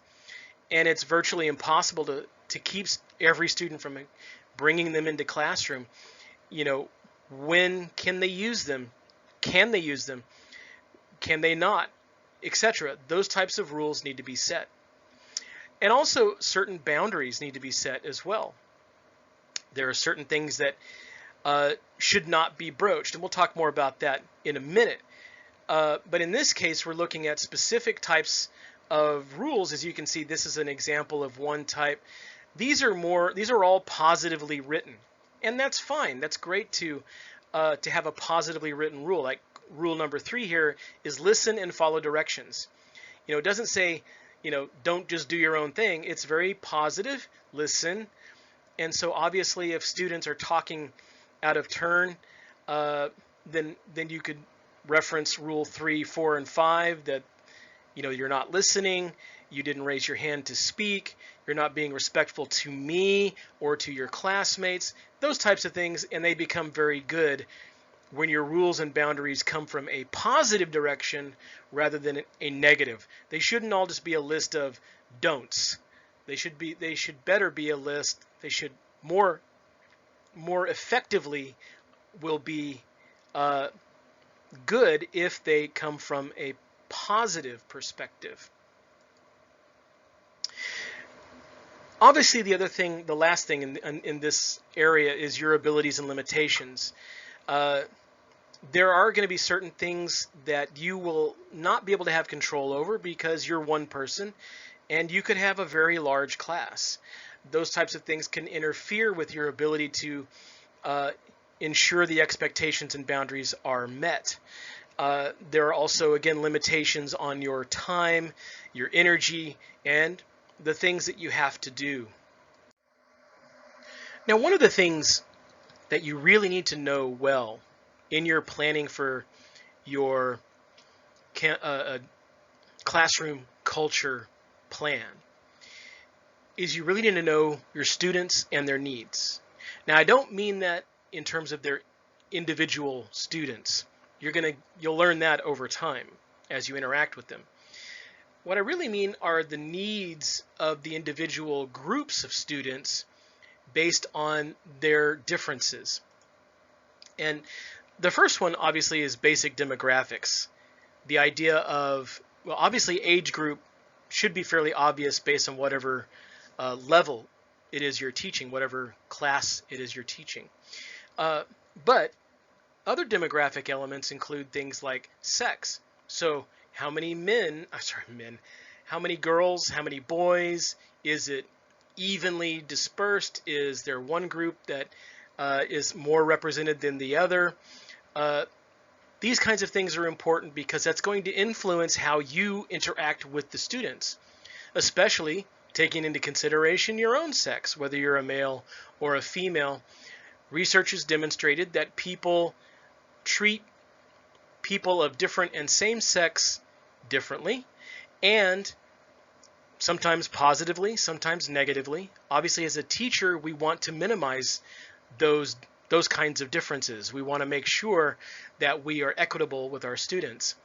[SPEAKER 1] and it's virtually impossible to keep every student from bringing them into classroom. When can they use them? Can they use them? Can they not? Etc. Those types of rules need to be set. And also certain boundaries need to be set as well. There are certain things that should not be broached, and we'll talk more about that in a minute. But in this case, we're looking at specific types of rules. As you can see, this is an example of one type. These are all positively written. And that's fine. That's great to have a positively written rule. Like rule number 3 here is listen and follow directions. It doesn't say, don't just do your own thing. It's very positive. Listen. And so obviously, if students are talking out of turn, then you could reference rule 3, 4, and 5 that you're not listening. You didn't raise your hand to speak. You're not being respectful to me or to your classmates. Those types of things, and they become very good when your rules and boundaries come from a positive direction rather than a negative. They shouldn't all just be a list of don'ts. They should better be a list. They should more effectively will be good if they come from a positive perspective. Obviously, the last thing in this area is your abilities and limitations. There are going to be certain things that you will not be able to have control over because you're one person and you could have a very large class. Those types of things can interfere with your ability to ensure the expectations and boundaries are met. There are also, again, limitations on your time, your energy, and the things that you have to do. Now, one of the things that you really need to know well in your planning for your classroom culture plan is you really need to know your students and their needs. Now, I don't mean that in terms of their individual students. You'll learn that over time as you interact with them. What I really mean are the needs of the individual groups of students based on their differences. And the first one obviously is basic demographics. The idea of, well, obviously age group should be fairly obvious based on whatever level it is you're teaching, whatever class it is you're teaching. But other demographic elements include things like sex. So how many how many girls, how many boys? Is it evenly dispersed? Is there one group that is more represented than the other? These kinds of things are important because that's going to influence how you interact with the students, especially taking into consideration your own sex, whether you're a male or a female. Research has demonstrated that people treat people of different and same sex differently, and sometimes positively, sometimes negatively. Obviously, as a teacher, we want to minimize those kinds of differences. We want to make sure that we are equitable with our students,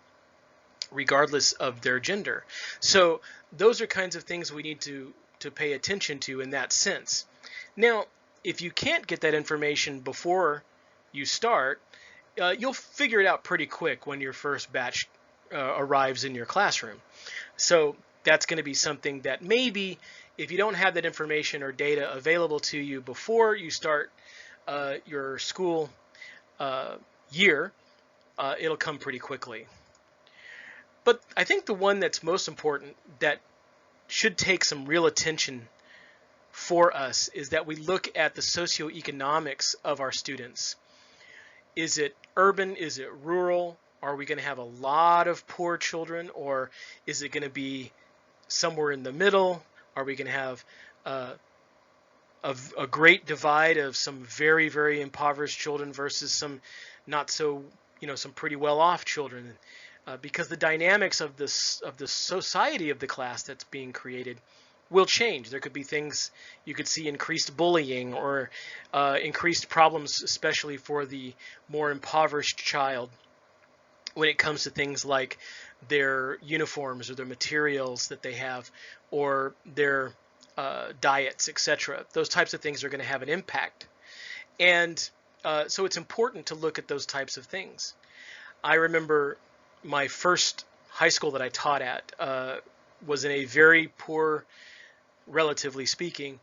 [SPEAKER 1] regardless of their gender. So those are kinds of things we need to pay attention to in that sense. Now, if you can't get that information before you start, you'll figure it out pretty quick when your first batch arrives in your classroom. So that's going to be something that maybe if you don't have that information or data available to you before you start your school year, it'll come pretty quickly. But I think the one that's most important that should take some real attention for us is that we look at the socioeconomics of our students. Is it urban? Is it rural? Are we going to have a lot of poor children, or is it going to be somewhere in the middle? Are we going to have a great divide of some very, very impoverished children versus some not so, some pretty well-off children? Because the dynamics of the society of the class that's being created will change. There could be things, you could see increased bullying or increased problems, especially for the more impoverished child, when it comes to things like their uniforms or their materials that they have, or their diets, etc. Those types of things are going to have an impact. And so it's important to look at those types of things. I remember my first high school that I taught at was in a very poor, relatively speaking,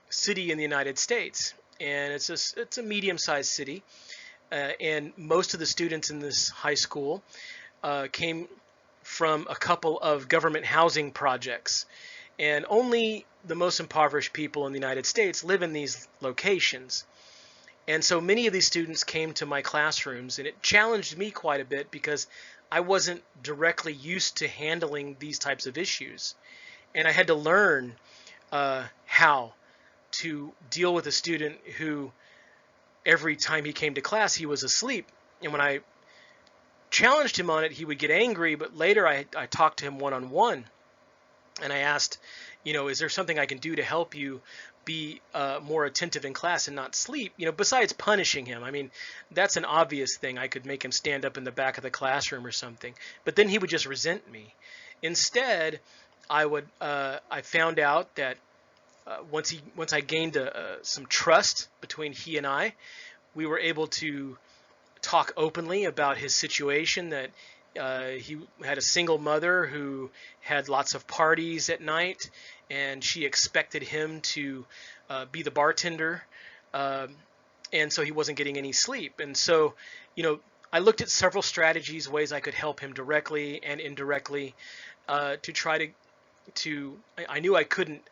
[SPEAKER 1] city in the United States. And it's a medium-sized city. And most of the students in this high school came from a couple of government housing projects. And only the most impoverished people in the United States live in these locations. And so many of these students came to my classrooms, and it challenged me quite a bit because I wasn't directly used to handling these types of issues. And I had to learn how to deal with a student who every time he came to class, he was asleep. And when I challenged him on it, he would get angry, but later I talked to him one-on-one. And I asked, is there something I can do to help you be more attentive in class and not sleep, besides punishing him? I mean, that's an obvious thing. I could make him stand up in the back of the classroom or something, but then he would just resent me. Instead, I found out that once I gained some trust between he and I, we were able to talk openly about his situation, that he had a single mother who had lots of parties at night, and she expected him to be the bartender, and so he wasn't getting any sleep. And so, I looked at several strategies, ways I could help him directly and indirectly, to try to. I knew I couldn't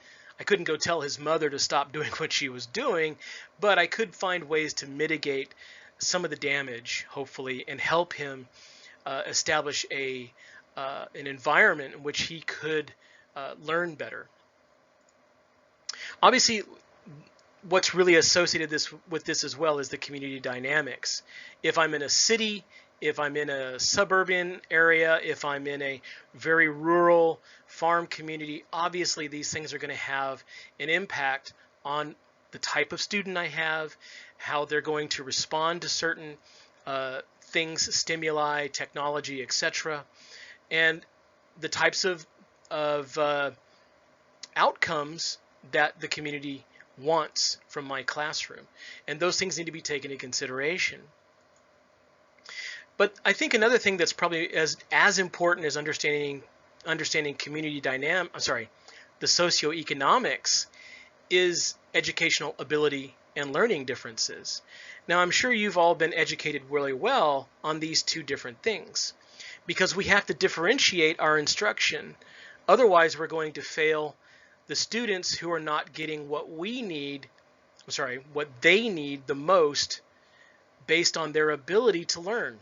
[SPEAKER 1] go tell his mother to stop doing what she was doing, but I could find ways to mitigate some of the damage, hopefully, and help him establish an environment in which he could learn better. Obviously, what's really associated with this as well is the community dynamics. If I'm in a city, if I'm in a suburban area, if I'm in a very rural farm community, obviously these things are going to have an impact on the type of student I have, how they're going to respond to certain things, stimuli, technology, etc., and the types of outcomes that the community wants from my classroom. And those things need to be taken into consideration. But I think another thing that's probably as important as understanding community the socioeconomics is educational ability and learning differences. Now, I'm sure you've all been educated really well on these two different things, because we have to differentiate our instruction. Otherwise, we're going to fail the students who are not getting what they need the most based on their ability to learn.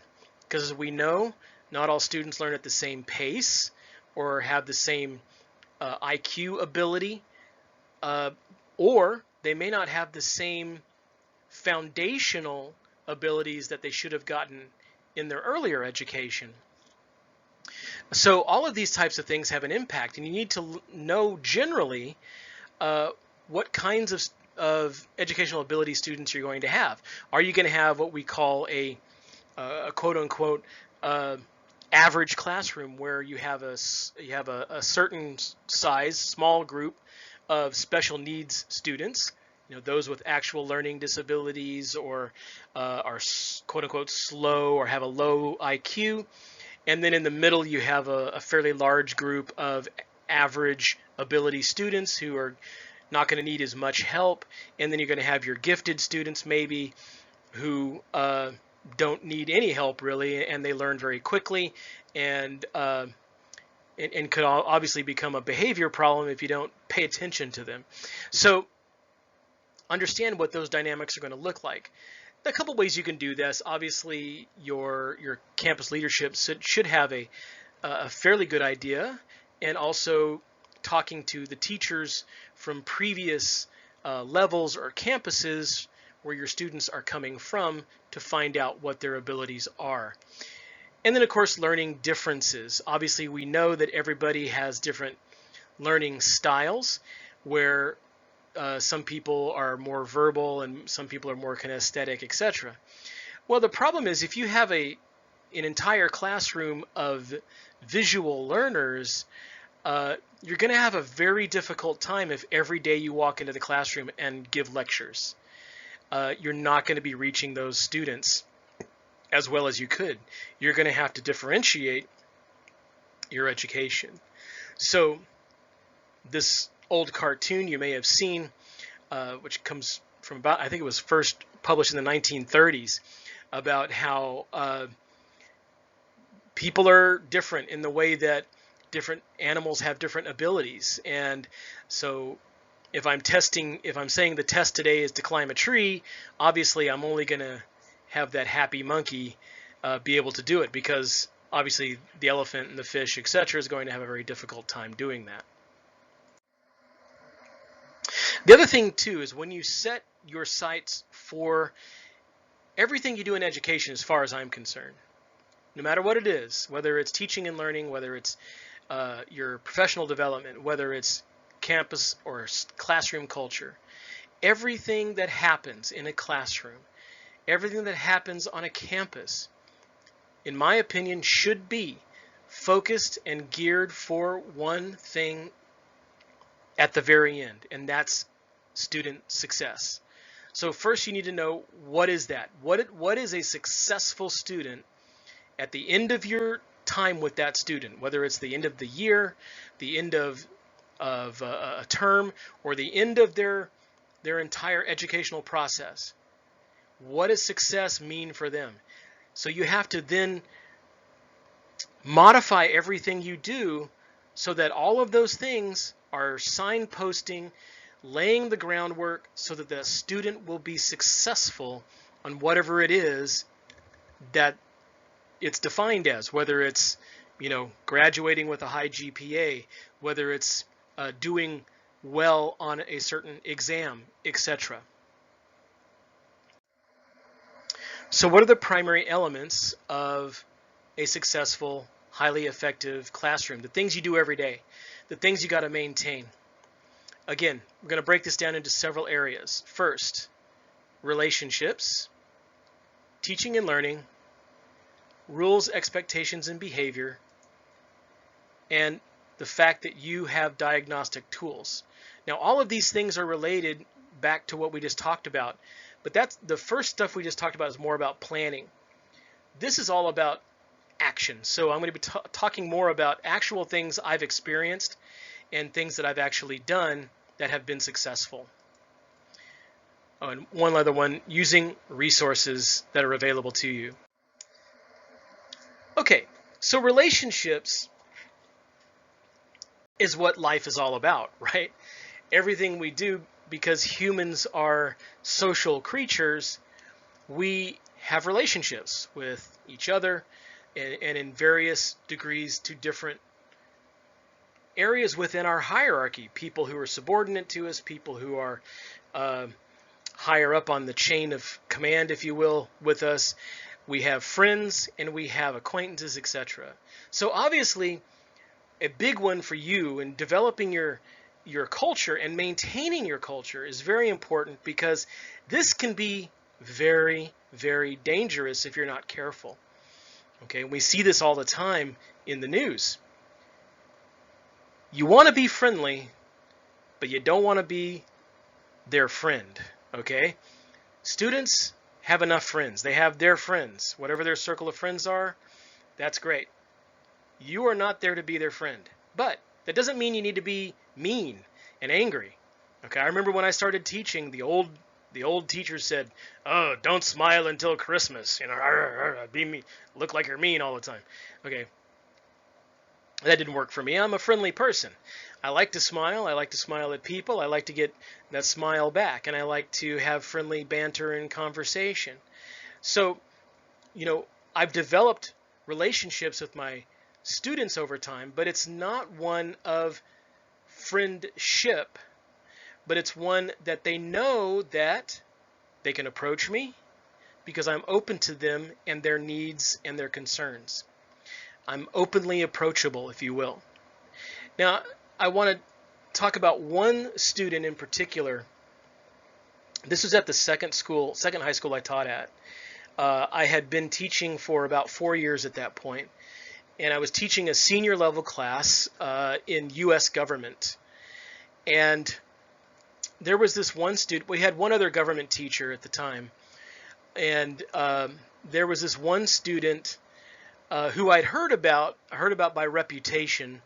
[SPEAKER 1] Because as we know, not all students learn at the same pace or have the same IQ ability, or they may not have the same foundational abilities that they should have gotten in their earlier education. So all of these types of things have an impact, and you need to know generally what kinds of educational ability students you're going to have. Are you going to have what we call a quote-unquote average classroom, where you have a certain size, small group of special needs students, those with actual learning disabilities or are quote-unquote slow or have a low IQ? And then in the middle, you have a fairly large group of average ability students who are not going to need as much help. And then you're going to have your gifted students maybe who don't need any help really, and they learn very quickly, and could obviously become a behavior problem if you don't pay attention to them. So understand what those dynamics are going to look like. A couple ways you can do this. Obviously, your campus leadership should have a fairly good idea, and also talking to the teachers from previous levels or campuses where your students are coming from to find out what their abilities are. And then, of course, learning differences. Obviously, we know that everybody has different learning styles, where some people are more verbal and some people are more kinesthetic, etc. Well, the problem is if you have an entire classroom of visual learners, you're going to have a very difficult time if every day you walk into the classroom and give lectures. You're not going to be reaching those students as well as you could. You're going to have to differentiate your education. So this old cartoon you may have seen, which comes from about, I think it was first published in the 1930s, about how people are different in the way that different animals have different abilities. And so if I'm saying the test today is to climb a tree, obviously I'm only going to have that happy monkey be able to do it, because obviously the elephant and the fish, etc., is going to have a very difficult time doing that. The other thing too is when you set your sights for everything you do in education, as far as I'm concerned, no matter what it is, whether it's teaching and learning, whether it's your professional development, whether it's campus or classroom culture, everything that happens in a classroom, everything that happens on a campus, in my opinion, should be focused and geared for one thing at the very end, and that's student success. So first you need to know, what is that? What is a successful student at the end of your time with that student, whether it's the end of the year, the end of a term, or the end of their entire educational process? What does success mean for them? So you have to then modify everything you do so that all of those things are signposting, laying the groundwork so that the student will be successful on whatever it is that it's defined as, whether it's, graduating with a high GPA, whether it's doing well on a certain exam, etc. So what are the primary elements of a successful, highly effective classroom? The things you do every day, the things you got to maintain. Again, we're going to break this down into several areas. First, relationships, teaching and learning, rules, expectations, and behavior, and the fact that you have diagnostic tools. Now, all of these things are related back to what we just talked about, but that's the first stuff we just talked about is more about planning. This is all about action. So I'm going to be talking more about actual things I've experienced and things that I've actually done that have been successful. Oh, and one other one, using resources that are available to you. Okay, so relationships is what life is all about, right? Everything we do, because humans are social creatures, we have relationships with each other and in various degrees to different areas within our hierarchy. People who are subordinate to us, people who are higher up on the chain of command, if you will, with us. We have friends and we have acquaintances, etc. So obviously, a big one for you in developing your culture and maintaining your culture is very important, because this can be very, very dangerous if you're not careful. Okay, we see this all the time in the news. You want to be friendly, but you don't want to be their friend. Okay, students have enough friends. They have their friends. Whatever their circle of friends are, that's great. You are not there to be their friend. But that doesn't mean you need to be mean and angry. Okay, I remember when I started teaching, the old teachers said, "Oh, don't smile until Christmas. Be mean, look like you're mean all the time." Okay, that didn't work for me. I'm a friendly person. I like to smile. I like to smile at people. I like to get that smile back, and I like to have friendly banter and conversation. So, I've developed relationships with my students over time, but it's not one of friendship, but it's one that they know that they can approach me because I'm open to them and their needs and their concerns. I'm openly approachable, if you will. Now, I want to talk about one student in particular. This was at the second high school I taught at. I had been teaching for about 4 years at that point, and I was teaching a senior level class in U.S. government. And there was this one student. We had one other government teacher at the time, and there was this one student who I'd heard about by reputation.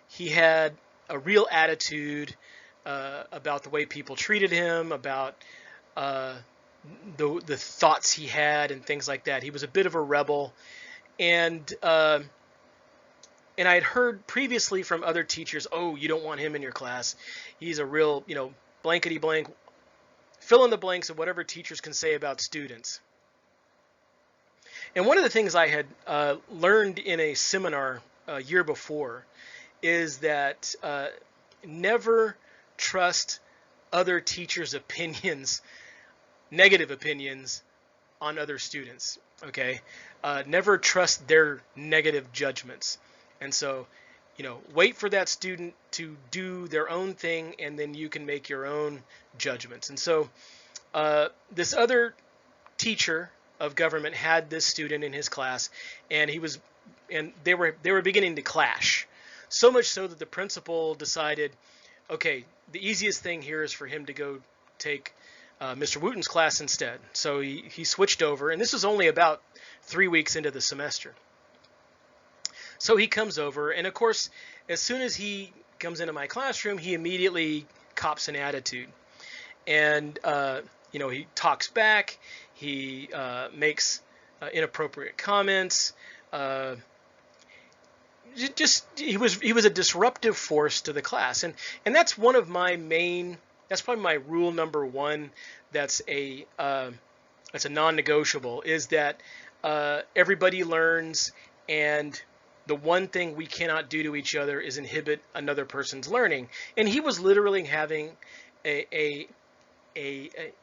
[SPEAKER 1] He had a real attitude about the way people treated him, about the thoughts he had and things like that. He was a bit of a rebel, and I had heard previously from other teachers, "Oh, you don't want him in your class. He's a real, blankety blank, fill in the blanks of whatever teachers can say about students." And one of the things I had learned in a seminar a year before is that never trust other teachers' opinions, negative opinions on other students. Okay, never trust their negative judgments. And so, wait for that student to do their own thing, and then you can make your own judgments. And so, this other teacher of government had this student in his class, and they were beginning to clash. So much so that the principal decided, okay, the easiest thing here is for him to go take Mr. Wooton's class instead. So he switched over, and this was only about 3 weeks into the semester. So he comes over, and of course, as soon as he comes into my classroom, he immediately cops an attitude. And, he talks back, he makes inappropriate comments. He was a disruptive force to the class. And that's one of my main That's probably my rule number one. That's a non-negotiable, is that everybody learns, and the one thing we cannot do to each other is inhibit another person's learning. And he was literally having a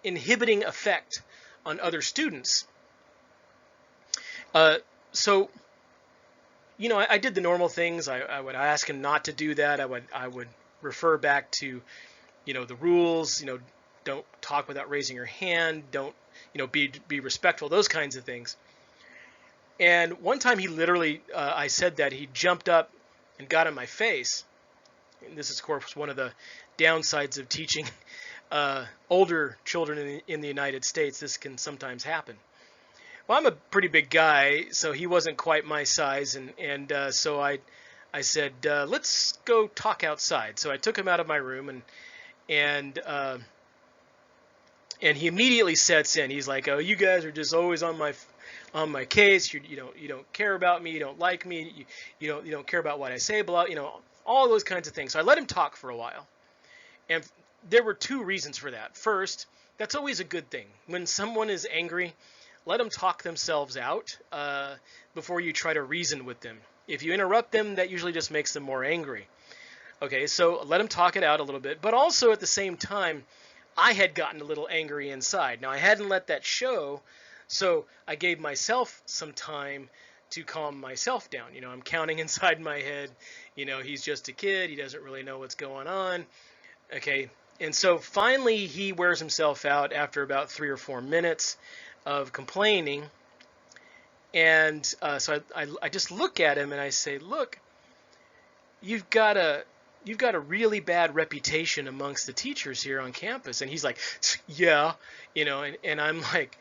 [SPEAKER 1] inhibiting effect on other students. So I did the normal things. I would ask him not to do that. I would refer back to the rules. Don't talk without raising your hand. Don't be respectful. Those kinds of things. And one time he literally, I said that, he jumped up and got in my face. And this is, of course, one of the downsides of teaching older children in the United States. This can sometimes happen. Well, I'm a pretty big guy, so he wasn't quite my size, and so I said, let's go talk outside. So I took him out of my room, and he immediately sets in. He's like, oh, you guys are just always on my case. You don't care about me. You don't like me. You don't care about what I say. Blah, all those kinds of things. So I let him talk for a while, and there were two reasons for that. First, that's always a good thing. When someone is angry, let them talk themselves out before you try to reason with them. If you interrupt them, that usually just makes them more angry. Okay, so let them talk it out a little bit. But also at the same time, I had gotten a little angry inside. Now, I hadn't let that show, so I gave myself some time to calm myself down. I'm counting inside my head. He's just a kid. He doesn't really know what's going on. Okay, and so finally he wears himself out after about 3 or 4 minutes of complaining. And so I just look at him and I say, look, you've got a really bad reputation amongst the teachers here on campus. And he's like, yeah, and I'm like,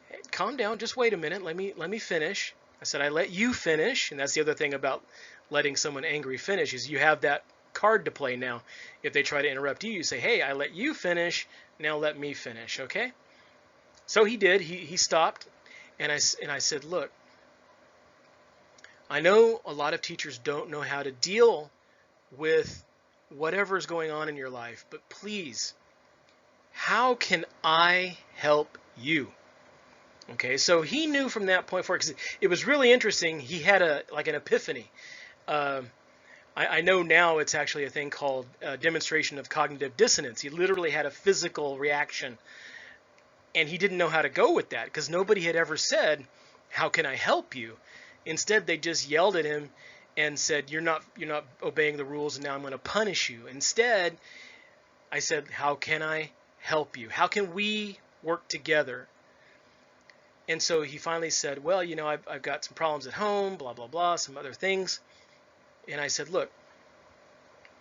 [SPEAKER 1] hey, calm down, just wait a minute, let me finish. I said, I let you finish. And that's the other thing about letting someone angry finish, is you have that card to play now. If they try to interrupt you, you say, hey, I let you finish, now let me finish, okay? So he did. He stopped, and I said, look, I know a lot of teachers don't know how to deal with whatever's going on in your life, but please, how can I help you? Okay, so he knew from that point forward, because it was really interesting. He had an epiphany. I know now it's actually a thing called demonstration of cognitive dissonance. He literally had a physical reaction, and he didn't know how to go with that, because nobody had ever said, how can I help you? Instead, they just yelled at him and said, you're not obeying the rules, and now I'm going to punish you. Instead, I said, how can I help you? How can we work together? And so he finally said, well, I've got some problems at home, blah, blah, blah, some other things. And I said, look,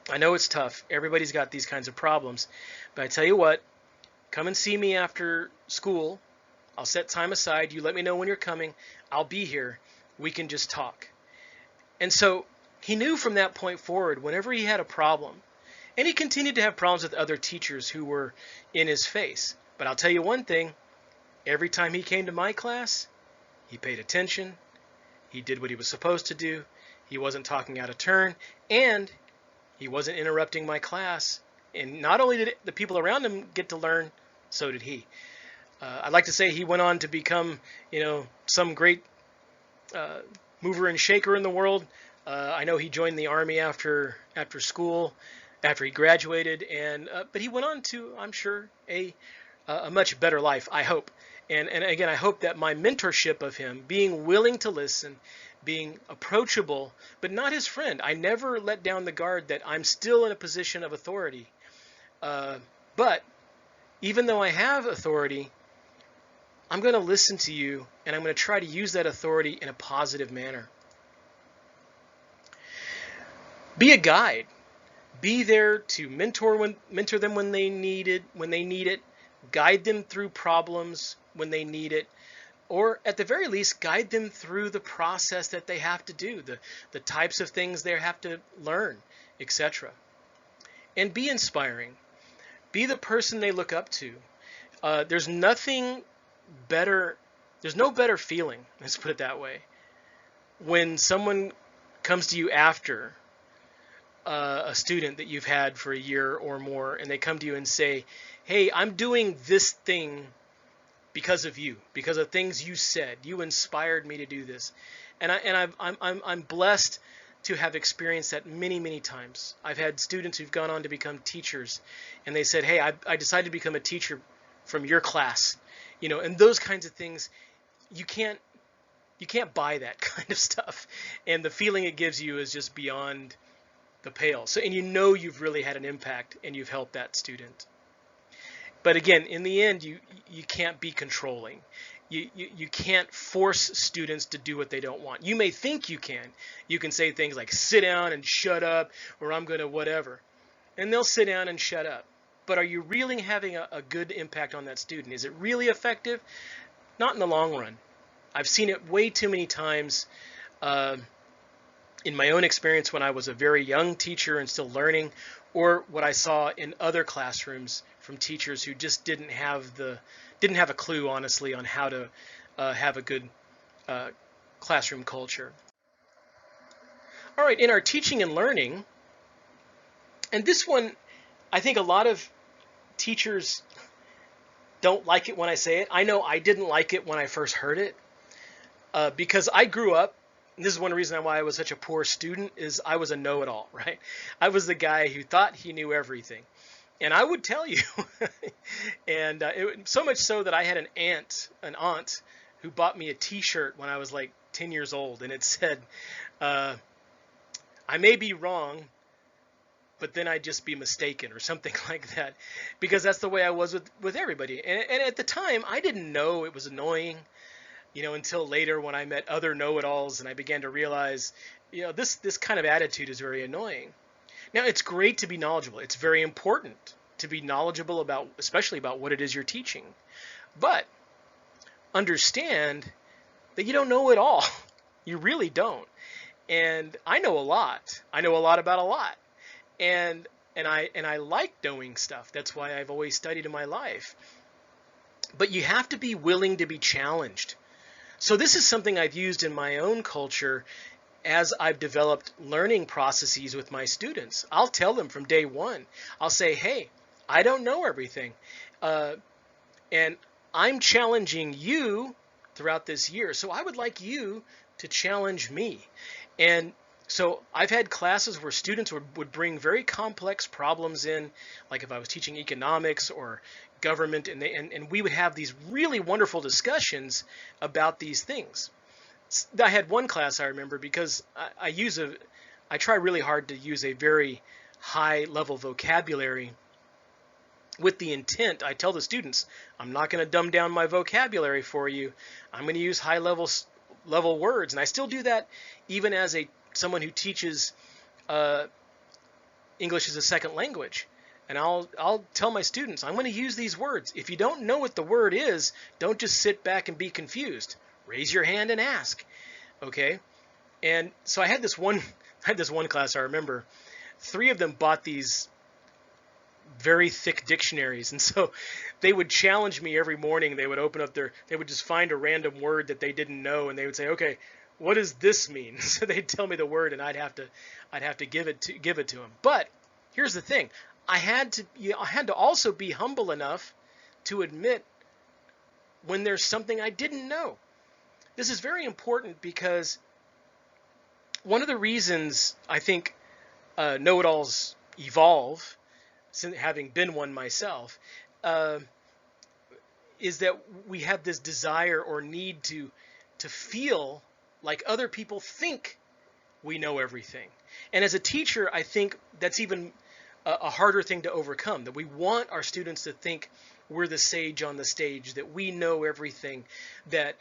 [SPEAKER 1] I know it's tough. Everybody's got these kinds of problems. But I tell you what, come and see me after school. I'll set time aside. You let me know when you're coming. I'll be here. We can just talk. And so he knew from that point forward, whenever he had a problem, and he continued to have problems with other teachers who were in his face. But I'll tell you one thing, every time he came to my class, he paid attention. He did what he was supposed to do. He wasn't talking out of turn, and he wasn't interrupting my class. And not only did the people around him get to learn, so did he. I'd like to say he went on to become, some great mover and shaker in the world. I know he joined the Army after school, after he graduated, and but he went on to, I'm sure, a much better life, I hope. And again, I hope that my mentorship of him, being willing to listen, being approachable, but not his friend. I never let down the guard that I'm still in a position of authority. But even though I have authority, I'm going to listen to you, and I'm going to try to use that authority in a positive manner. Be a guide. Be there to mentor them when they need it, guide them through problems when they need it, or at the very least, guide them through the process that they have to do, the types of things they have to learn, etc. And be inspiring. Be the person they look up to. There's no better feeling, let's put it that way, when someone comes to you after a student that you've had for a year or more, and they come to you and say, hey, I'm doing this thing because of you, because of things you said. You inspired me to do this. I'm blessed to have experienced that many, many times. I've had students who've gone on to become teachers, and they said, hey, I decided to become a teacher from your class. And those kinds of things, you can't buy that kind of stuff. And the feeling it gives you is just beyond the pale. So, and you've really had an impact and you've helped that student. But again, in the end, you can't be controlling. You can't force students to do what they don't want. You may think you can. You can say things like, sit down and shut up, or I'm going to whatever. And they'll sit down and shut up. But are you really having a good impact on that student? Is it really effective? Not in the long run. I've seen it way too many times in my own experience when I was a very young teacher and still learning, or what I saw in other classrooms from teachers who just didn't have a clue, honestly, on how to have a good classroom culture. All right, in our teaching and learning, and this one, I think a lot of teachers don't like it when I say it. I know I didn't like it when I first heard it because I grew up, and this is one reason why I was such a poor student, is I was a know-it-all, right? I was the guy who thought he knew everything. And I would tell you, and so much so that I had an aunt who bought me a T-shirt when I was like 10 years old, and it said, I may be wrong, but then I'd just be mistaken, or something like that, because that's the way I was with everybody. And at the time, I didn't know it was annoying, until later when I met other know-it-alls and I began to realize, this kind of attitude is very annoying. Now, it's great to be knowledgeable. It's very important to be knowledgeable especially about what it is you're teaching. But understand that you don't know it all. You really don't. And I know a lot. I know a lot about a lot. And I like knowing stuff. That's why I've always studied in my life. But you have to be willing to be challenged. So this is something I've used in my own culture as I've developed learning processes with my students. I'll tell them from day one, I'll say, hey, I don't know everything. And I'm challenging you throughout this year. So I would like you to challenge me. And so I've had classes where students would bring very complex problems in, like if I was teaching economics or government, and we would have these really wonderful discussions about these things. I had one class I remember because I try really hard to use a very high level vocabulary with the intent. I tell the students, I'm not going to dumb down my vocabulary for you. I'm going to use high level words, and I still do that even as someone who teaches English as a second language. And I'll tell my students, I'm going to use these words. If you don't know what the word is, don't just sit back and be confused. Raise your hand and ask. Okay? And so I had this one class, I remember, 3 of them bought these very thick dictionaries, and so they would challenge me every morning. They would open up they would just find a random word that they didn't know, and they would say, okay, what does this mean? So they'd tell me the word, and I'd have to give it to them. But here's the thing. I had to also be humble enough to admit when there's something I didn't know. This is very important because one of the reasons I think know-it-alls evolve, having been one myself, is that we have this desire or need to feel like other people think we know everything. And as a teacher, I think that's even a harder thing to overcome, that we want our students to think we're the sage on the stage, that we know everything, that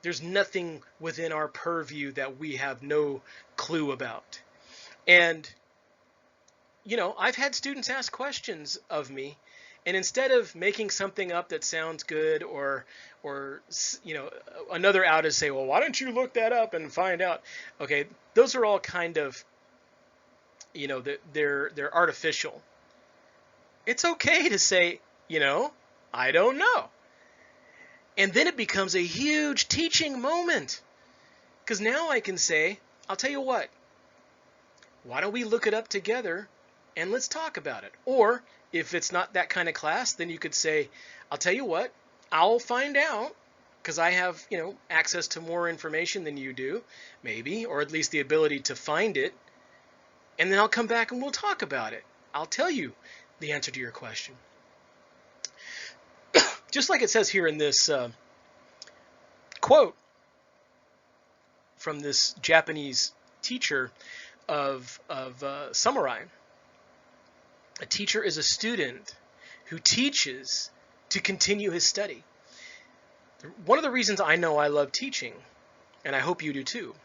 [SPEAKER 1] there's nothing within our purview that we have no clue about. And I've had students ask questions of me, and instead of making something up that sounds good, or another outage say, well, why don't you look that up and find out? Okay, those are all kind of they're artificial. It's okay to say, I don't know. And then it becomes a huge teaching moment. Because now I can say, I'll tell you what, why don't we look it up together and let's talk about it? Or if it's not that kind of class, then you could say, I'll tell you what, I'll find out because I have, access to more information than you do, maybe, or at least the ability to find it. And then I'll come back and we'll talk about it. I'll tell you the answer to your question. Just like it says here in this quote from this Japanese teacher of samurai. A teacher is a student who teaches to continue his study. One of the reasons I know I love teaching, and I hope you do too,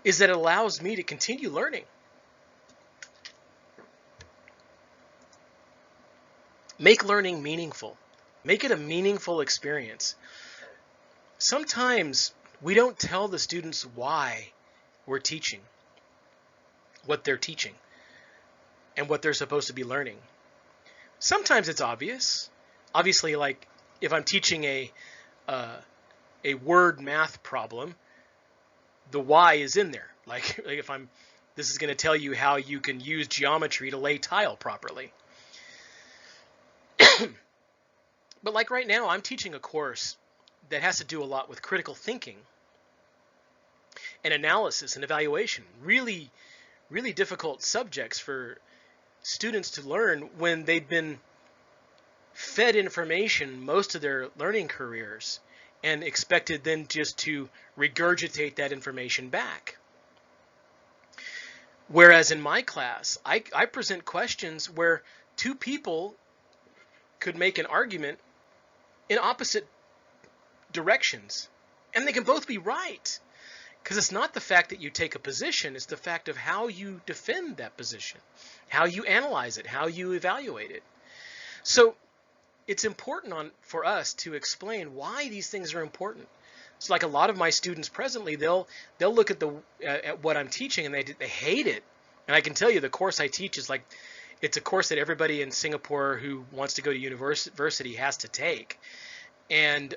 [SPEAKER 1] is that it allows me to continue learning. Make learning meaningful. Make it a meaningful experience. Sometimes we don't tell the students why we're teaching, what they're teaching, and what they're supposed to be learning. Sometimes it's obvious. Obviously, like if I'm teaching a word math problem, the why is in there. Like if this is going to tell you how you can use geometry to lay tile properly. But like right now, I'm teaching a course that has to do a lot with critical thinking and analysis and evaluation. Really, really difficult subjects for students to learn when they've been fed information most of their learning careers and expected then just to regurgitate that information back. Whereas in my class, I present questions where two people could make an argument in opposite directions, and they can both be right. Because it's not the fact that you take a position, it's the fact of how you defend that position, how you analyze it, how you evaluate it. So it's important for us to explain why these things are important. It's like a lot of my students presently, they'll look at at what I'm teaching and they hate it. And I can tell you the course I teach is like, it's a course that everybody in Singapore who wants to go to university has to take. And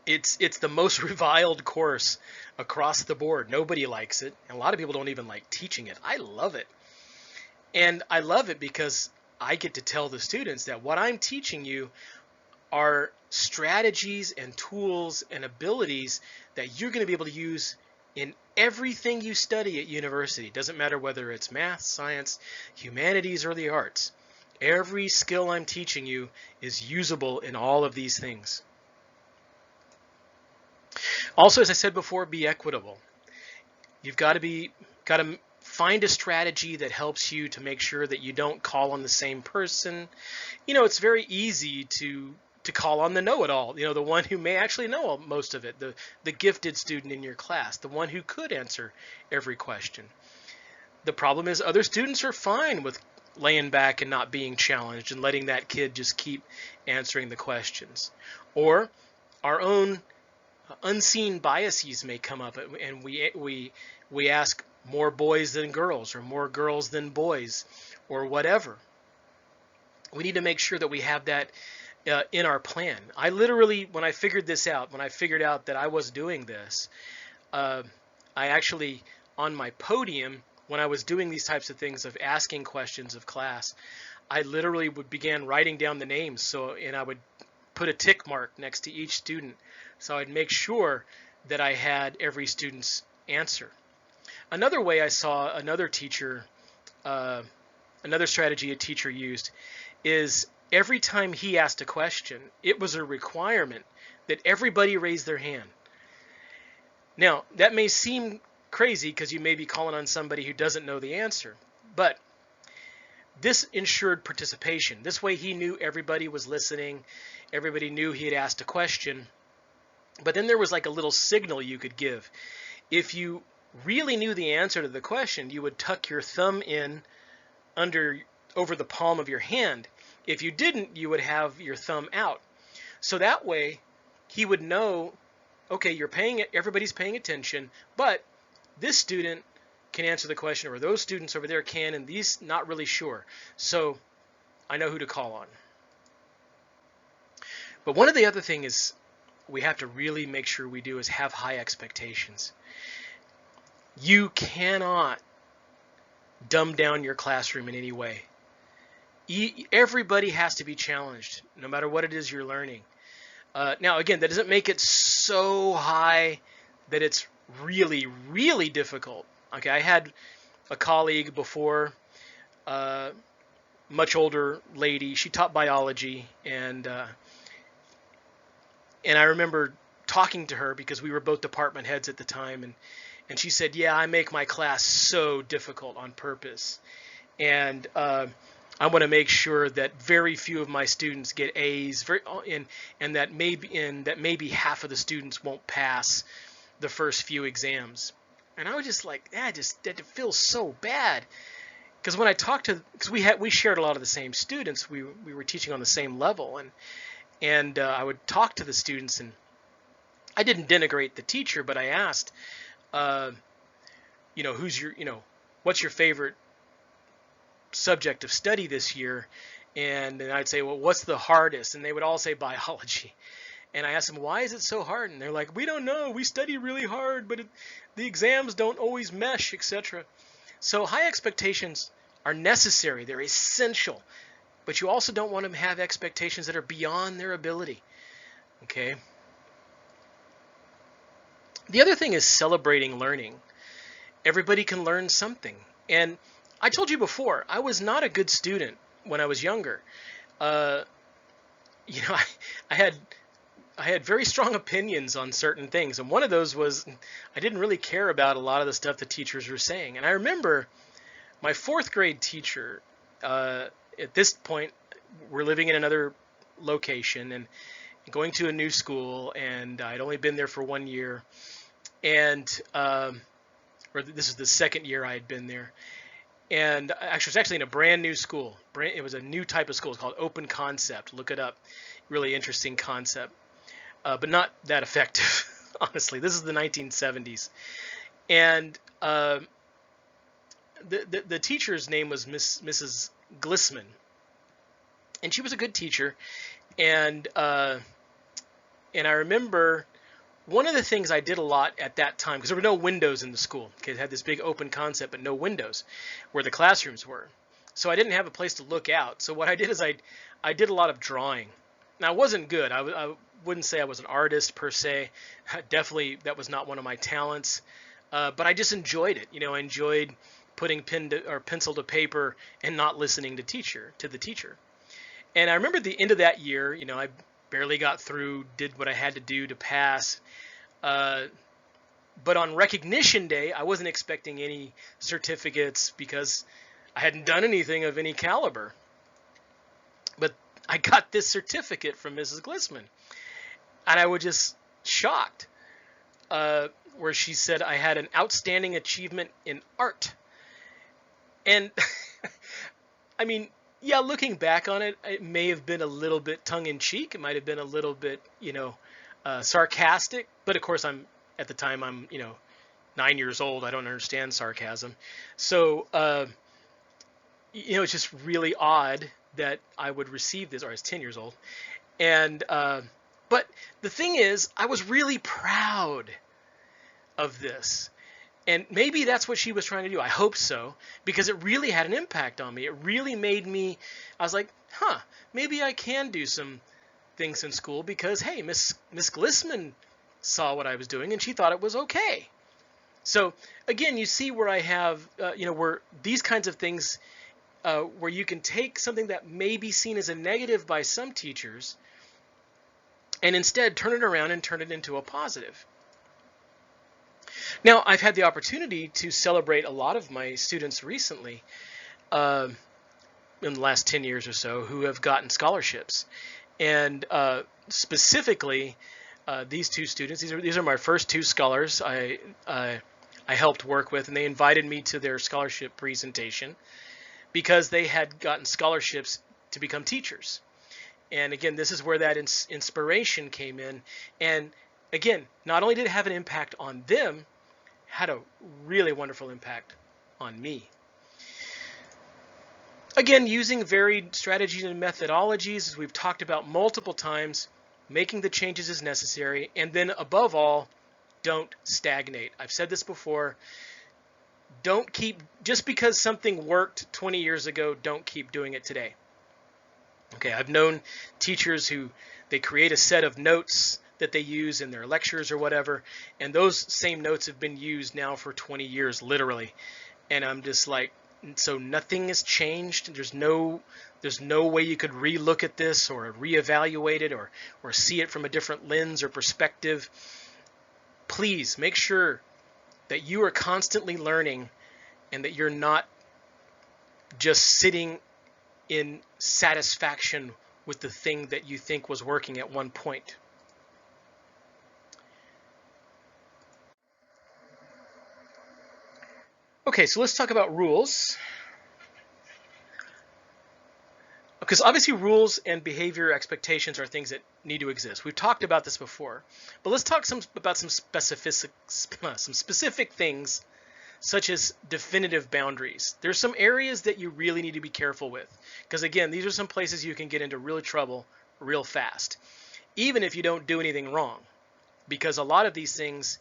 [SPEAKER 1] it's the most reviled course across the board. Nobody likes it. And a lot of people don't even like teaching it. I love it. And I love it because I get to tell the students that what I'm teaching you are strategies and tools and abilities that you're going to be able to use in everything you study at university. Doesn't matter whether it's math, science, humanities, or the arts. Every skill I'm teaching you is usable in all of these things. Also, as I said before, be equitable. You've got to find a strategy that helps you to make sure that you don't call on the same person. It's very easy to call on the know-it-all, the one who may actually know most of it, the gifted student in your class, the one who could answer every question. The problem is other students are fine with laying back and not being challenged and letting that kid just keep answering the questions. Or our own unseen biases may come up, and we ask more boys than girls, or more girls than boys, or whatever. We need to make sure that we have that in our plan. I literally, when I figured out that I was doing this, I actually, on my podium, when I was doing these types of things of asking questions of class, I literally began writing down the names. And I would put a tick mark next to each student. So I'd make sure that I had every student's answer. Another way I saw another strategy a teacher used is every time he asked a question, it was a requirement that everybody raise their hand. Now, that may seem crazy because you may be calling on somebody who doesn't know the answer, but this ensured participation. This way he knew everybody was listening, everybody knew he had asked a question, but then there was like a little signal you could give. If you really knew the answer to the question, you would tuck your thumb in over the palm of your hand. If you didn't, you would have your thumb out. So that way he would know, okay, everybody's paying attention, but this student can answer the question, or those students over there can, and these not really sure. So I know who to call on. But one of the other things we have to really make sure we do is have high expectations. You cannot dumb down your classroom in any way. Everybody has to be challenged, no matter what it is you're learning. Now, again, that doesn't make it so high that it's really, really difficult. Okay, I had a colleague before, much older lady. She taught biology, and I remember talking to her because we were both department heads at the time, and she said, "Yeah, I make my class so difficult on purpose, and I want to make sure that very few of my students get A's, and that maybe half of the students won't pass the first few exams." And I was just like, that feels so bad. Because when I talked to, because we shared a lot of the same students, we were teaching on the same level, and I would talk to the students, and I didn't denigrate the teacher, but I asked, what's your favorite subject of study this year? And then I'd say, well, what's the hardest? And they would all say biology. And I asked them, why is it so hard? And they're like, we don't know. We study really hard, but the exams don't always mesh, etc. So high expectations are necessary. They're essential. But you also don't want to have expectations that are beyond their ability. Okay? The other thing is celebrating learning. Everybody can learn something. And I told you before, I was not a good student when I was younger. I had very strong opinions on certain things, and one of those was I didn't really care about a lot of the stuff the teachers were saying. And I remember my fourth grade teacher, at this point, we're living in another location and going to a new school, and I'd only been there for 1 year, and or this is the second year I had been there. And actually, it was actually in a brand new school. It was a new type of school. It's called Open Concept. Look it up. Really interesting concept, but not that effective, honestly. This is the 1970s. And the teacher's name was Mrs. Glissman. And she was a good teacher. And I remember one of the things I did a lot at that time, because there were no windows in the school. Okay, it had this big open concept, but no windows where the classrooms were. So I didn't have a place to look out. So what I did is I did a lot of drawing. Now, I wasn't good. I wouldn't say I was an artist per se. Definitely, that was not one of my talents. But I just enjoyed it. I enjoyed putting pencil to paper and not listening to the teacher. And I remember at the end of that year, I barely got through, did what I had to do to pass. But on recognition day, I wasn't expecting any certificates because I hadn't done anything of any caliber. But I got this certificate from Mrs. Glissman, and I was just shocked, where she said I had an outstanding achievement in art. And I mean, yeah, looking back on it, it may have been a little bit tongue-in-cheek. It might have been a little bit, sarcastic. But of course, at the time I'm 9 years old. I don't understand sarcasm. So, it's just really odd that I would receive this, or I was 10 years old. And, but the thing is, I was really proud of this. And maybe that's what she was trying to do. I hope so, because it really had an impact on me. It really made me, I was like, maybe I can do some things in school because, hey, Miss Glissman saw what I was doing and she thought it was okay. So again, you see where I have, where these kinds of things, where you can take something that may be seen as a negative by some teachers and instead turn it around and turn it into a positive. Now, I've had the opportunity to celebrate a lot of my students recently, in the last 10 years or so, who have gotten scholarships. And specifically, these two students, these are my first two scholars I helped work with, and they invited me to their scholarship presentation because they had gotten scholarships to become teachers. And again, this is where that inspiration came in. And again, not only did it have an impact on them, had a really wonderful impact on me. Again, using varied strategies and methodologies, as we've talked about multiple times, making the changes as necessary, and then above all, don't stagnate. I've said this before, Just because something worked 20 years ago, don't keep doing it today. Okay, I've known teachers who they create a set of notes that they use in their lectures or whatever, and those same notes have been used now for 20 years, literally. And I'm just like, so nothing has changed. There's no way you could relook at this or reevaluate it or see it from a different lens or perspective. Please make sure that you are constantly learning and that you're not just sitting in satisfaction with the thing that you think was working at one point. Okay, so let's talk about rules. Because obviously rules and behavior expectations are things that need to exist. We've talked about this before, but let's talk about some specific things, such as definitive boundaries. There's some areas that you really need to be careful with, because again, these are some places you can get into real trouble real fast, even if you don't do anything wrong, because a lot of these things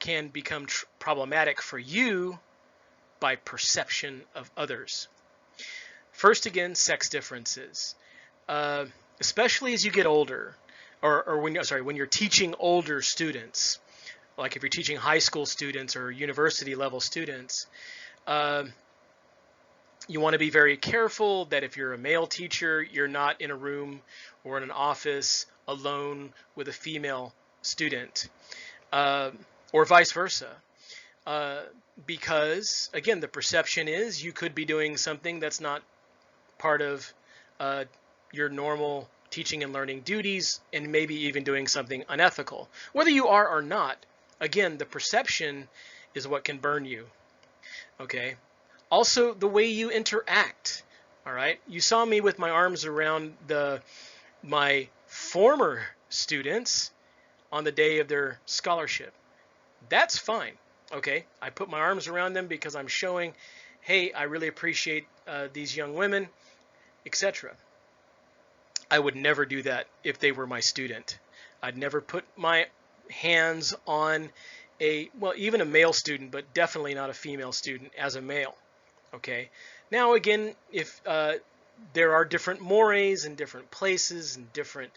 [SPEAKER 1] can become problematic for you by perception of others. First, again, sex differences, especially as you get older, or when you're teaching older students, like if you're teaching high school students or university level students, you want to be very careful that if you're a male teacher, you're not in a room or in an office alone with a female student, or vice versa. Because, again, the perception is you could be doing something that's not part of your normal teaching and learning duties, and maybe even doing something unethical. Whether you are or not, again, the perception is what can burn you. Okay. Also, the way you interact. All right. You saw me with my arms around my former students on the day of their scholarship. That's fine. Okay. I put my arms around them because I'm showing, hey, I really appreciate these young women, etc. I would never do that if they were my student. I'd never put my hands on even a male student, but definitely not a female student as a male. Okay. Now, again, if there are different mores in different places and different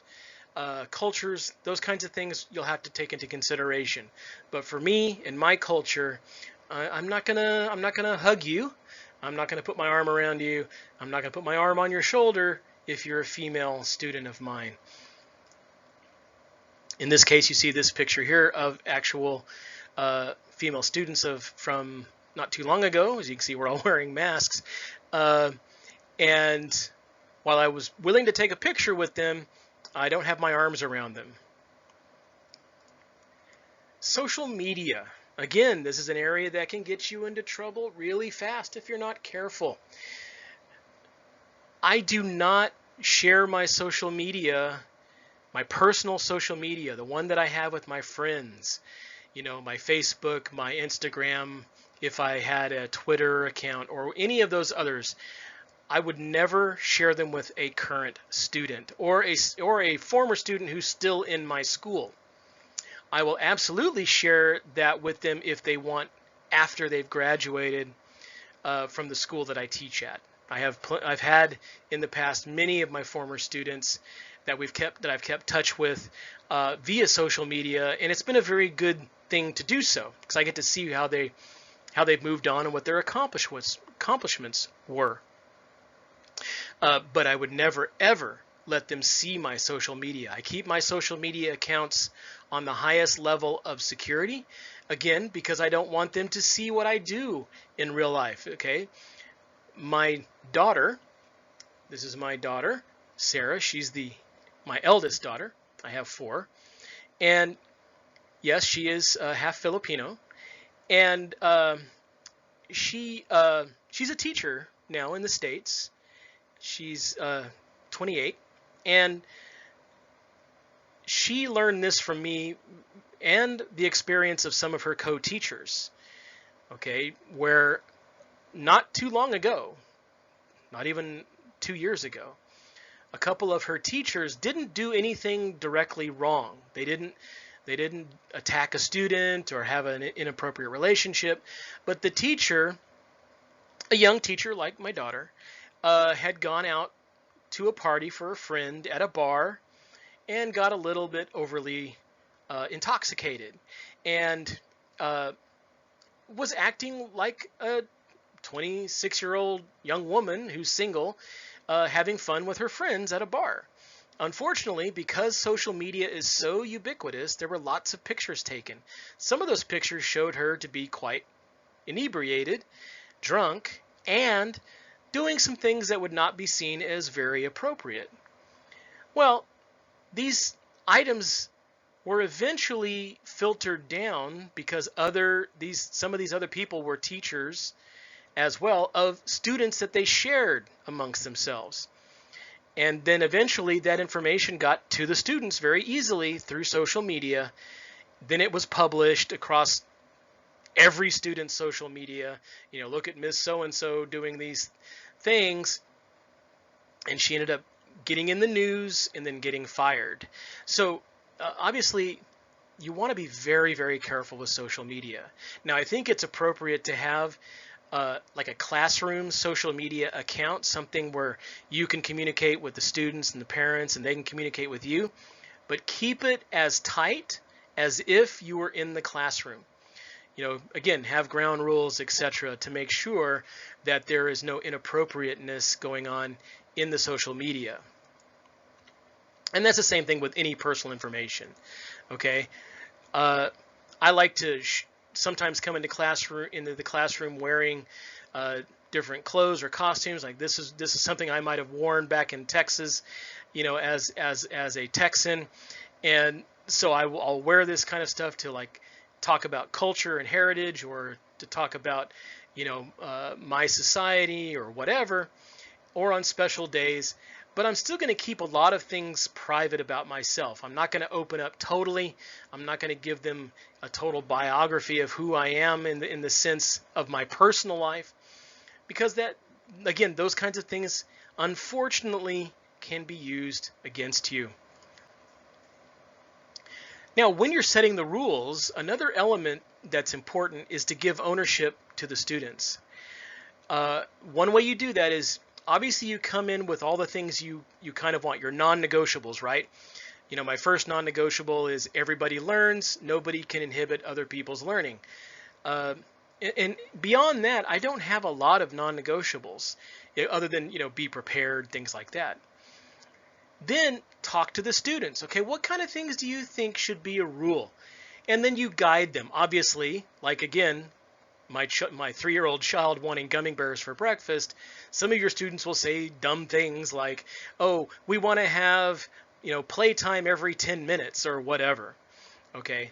[SPEAKER 1] cultures, those kinds of things you'll have to take into consideration. But for me, in my culture, I'm not gonna hug you. I'm not gonna put my arm around you. I'm not gonna put my arm on your shoulder if you're a female student of mine. In this case, you see this picture here of actual female students from not too long ago. As you can see, we're all wearing masks. And while I was willing to take a picture with them, I don't have my arms around them. Social media. Again, this is an area that can get you into trouble really fast if you're not careful. I do not share my social media, my personal social media, the one that I have with my friends, my Facebook, my Instagram, if I had a Twitter account or any of those others. I would never share them with a current student or a former student who's still in my school. I will absolutely share that with them if they want after they've graduated from the school that I teach at. I've had in the past many of my former students that I've kept touch with via social media, and it's been a very good thing to do so because I get to see how they've moved on and what their accomplishments were. But I would never, ever let them see my social media. I keep my social media accounts on the highest level of security, again, because I don't want them to see what I do in real life, okay? My daughter, this is my daughter, Sarah. She's my eldest daughter. I have 4. And yes, she is half Filipino. And she's a teacher now in the States. She's 28, and she learned this from me and the experience of some of her co-teachers, okay, where not too long ago, not even 2 years ago, a couple of her teachers didn't do anything directly wrong. They didn't They didn't attack a student or have an inappropriate relationship. But the teacher, a young teacher like my daughter, had gone out to a party for a friend at a bar and got a little bit overly intoxicated, and was acting like a 26-year-old young woman who's single, having fun with her friends at a bar. Unfortunately, because social media is so ubiquitous, there were lots of pictures taken. Some of those pictures showed her to be quite inebriated, drunk, and doing some things that would not be seen as very appropriate. Well, these items were eventually filtered down because some of these other people were teachers as well of students that they shared amongst themselves. And then eventually that information got to the students very easily through social media. Then it was published across every student's social media. Look at Miss So-and-so doing these things. And she ended up getting in the news and then getting fired. So obviously, you want to be very, very careful with social media. Now, I think it's appropriate to have like a classroom social media account, something where you can communicate with the students and the parents and they can communicate with you, but keep it as tight as if you were in the classroom. Again, have ground rules, etc., to make sure that there is no inappropriateness going on in the social media. And that's the same thing with any personal information. Okay, I like to sometimes come into the classroom wearing different clothes or costumes. Like this is something I might have worn back in Texas, as a Texan, and so I'll wear this kind of stuff to like talk about culture and heritage, or to talk about my society or whatever, or on special days. But I'm still going to keep a lot of things private about myself. I'm not going to open up totally. I'm not going to give them a total biography of who I am in the sense of my personal life, because that, again, those kinds of things unfortunately can be used against you. Now, when you're setting the rules, another element that's important is to give ownership to the students. One way you do that is, obviously, you come in with all the things you kind of want, your non-negotiables, right? My first non-negotiable is everybody learns, nobody can inhibit other people's learning. And beyond that, I don't have a lot of non-negotiables, other than, be prepared, things like that. Then talk to the students. Okay, what kind of things do you think should be a rule? And then you guide them. Obviously, like again, my 3-year-old child wanting gummy bears for breakfast, some of your students will say dumb things like, oh, we want to have, playtime every 10 minutes or whatever. Okay,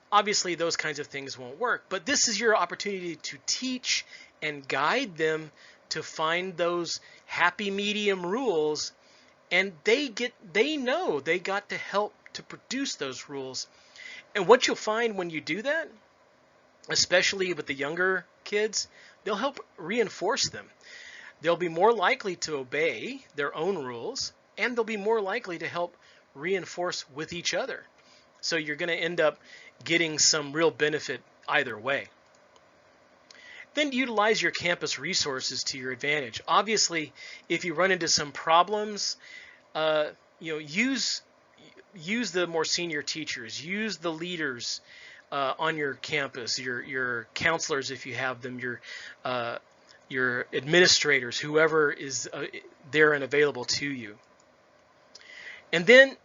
[SPEAKER 1] obviously those kinds of things won't work, but this is your opportunity to teach and guide them to find those happy medium rules, and they know they got to help to produce those rules. And what you'll find when you do that, especially with the younger kids, they'll help reinforce them. They'll be more likely to obey their own rules, and they'll be more likely to help reinforce with each other. So you're going to end up getting some real benefit either way. Then utilize your campus resources to your advantage. Obviously, if you run into some problems, use the more senior teachers, use the leaders on your campus, your counselors if you have them, your administrators, whoever is there and available to you. And then,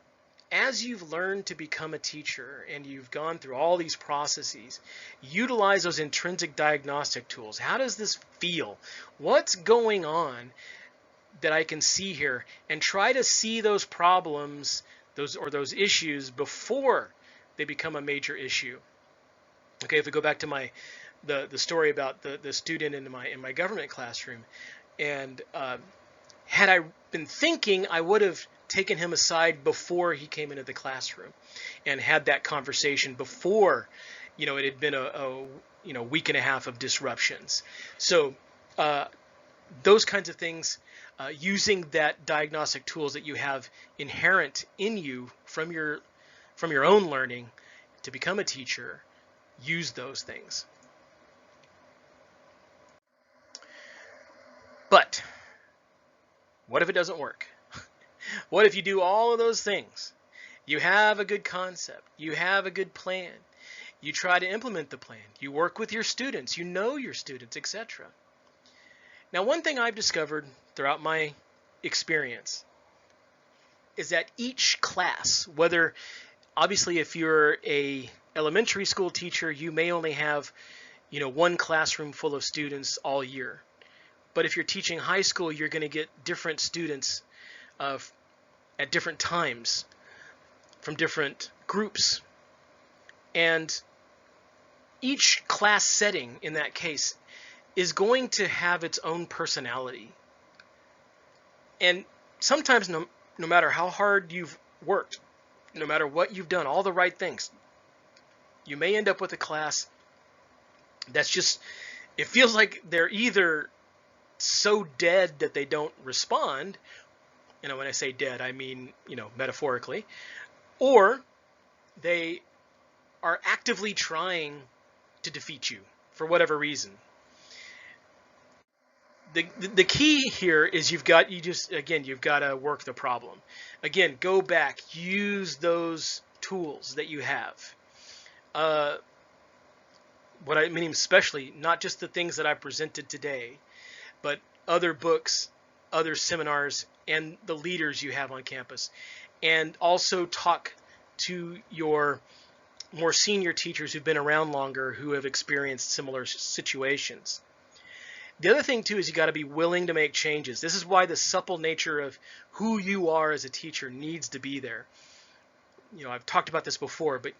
[SPEAKER 1] as you've learned to become a teacher and you've gone through all these processes, utilize those intrinsic diagnostic tools. How does this feel? What's going on that I can see here? And try to see those problems, those issues before they become a major issue. Okay, if we go back to the story about the student in my government classroom, and had I been thinking, I would have taken him aside before he came into the classroom and had that conversation before, it had been a week and a half of disruptions. So those kinds of things, using that diagnostic tools that you have inherent in you from your own learning, to become a teacher, use those things. But what if it doesn't work? What if you do all of those things? You have a good concept, you have a good plan, you try to implement the plan, you work with your students, you know your students, etc. Now, one thing I've discovered throughout my experience is that each class, whether obviously if you're a elementary school teacher, you may only have, one classroom full of students all year. But if you're teaching high school, you're going to get different students at different times from different groups. And each class setting in that case is going to have its own personality. And sometimes no matter how hard you've worked, no matter what you've done, all the right things, you may end up with a class that's just, it feels like they're either so dead that they don't respond, when I say dead, I mean, metaphorically, or they are actively trying to defeat you for whatever reason. The key here is you've got to work the problem. Again, go back, use those tools that you have. What I mean especially, not just the things that I presented today, but other books, other seminars, and the leaders you have on campus. And also talk to your more senior teachers who've been around longer, who have experienced similar situations. The other thing too is you got to be willing to make changes. This is why the supple nature of who you are as a teacher needs to be there. I've talked about this before, but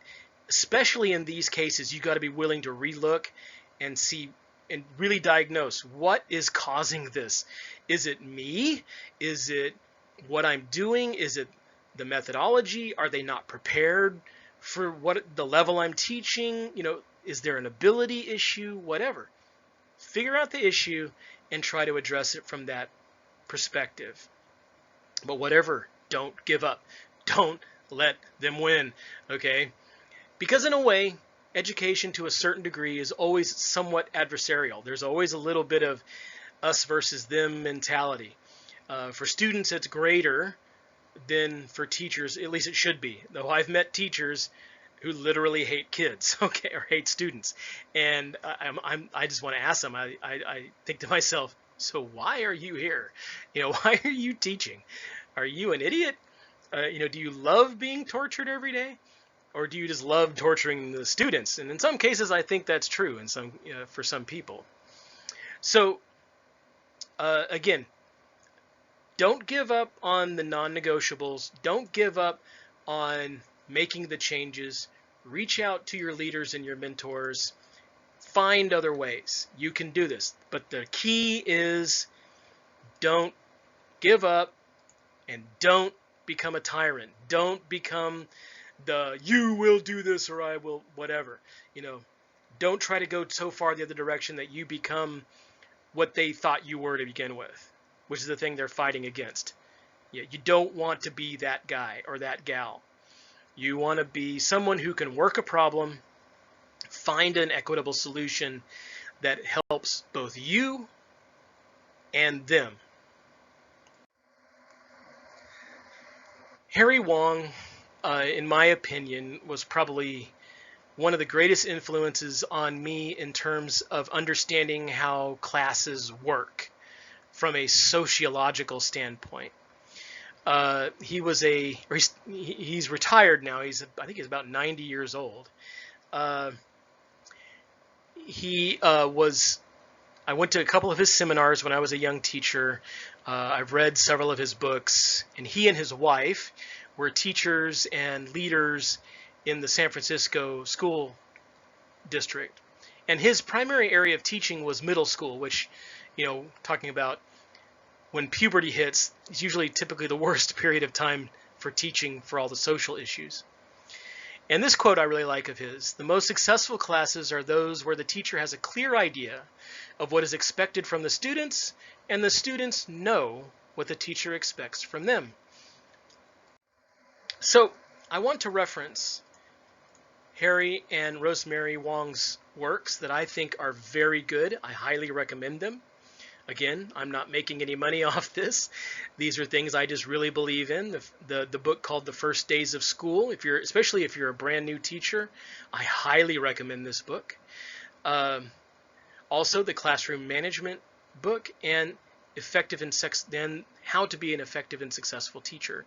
[SPEAKER 1] especially in these cases, you got to be willing to relook and see and really diagnose what is causing this. Is it me? Is it what I'm doing? Is it the methodology? Are they not prepared for what the level I'm teaching? Is there an ability issue? Whatever. Figure out the issue and try to address it from that perspective. But whatever, don't give up. Don't let them win, okay? Because in a way, education to a certain degree is always somewhat adversarial. There's always a little bit of us versus them mentality. For students, it's greater than for teachers, at least it should be. Though I've met teachers who literally hate kids, okay, or hate students. And I just want to ask them, I think to myself, so why are you here? Why are you teaching? Are you an idiot? Do you love being tortured every day? Or do you just love torturing the students? And in some cases, I think that's true for some people. So again, don't give up on the non-negotiables. Don't give up on making the changes. Reach out to your leaders and your mentors. Find other ways. You can do this. But the key is don't give up and don't become a tyrant. Don't become the you will do this or I will whatever. Don't try to go so far the other direction that you become what they thought you were to begin with, which is the thing they're fighting against. You don't want to be that guy or that gal. You want to be someone who can work a problem, find an equitable solution that helps both you and them. Harry Wong, in my opinion, was probably one of the greatest influences on me in terms of understanding how classes work from a sociological standpoint. He's retired now. I think he's about 90 years old. I went to a couple of his seminars when I was a young teacher. I've read several of his books, and he and his wife were teachers and leaders in the San Francisco school district. And his primary area of teaching was middle school, which, talking about when puberty hits, is usually typically the worst period of time for teaching for all the social issues. And this quote I really like of his: "The most successful classes are those where the teacher has a clear idea of what is expected from the students, and the students know what the teacher expects from them." So I want to reference Harry and Rosemary Wong's works that I think are very good. I highly recommend them. Again, I'm not making any money off this. These are things I just really believe in. The book called The First Days of School, especially if you're a brand new teacher, I highly recommend this book. Also, the classroom management book and then How to Be an Effective and Successful Teacher.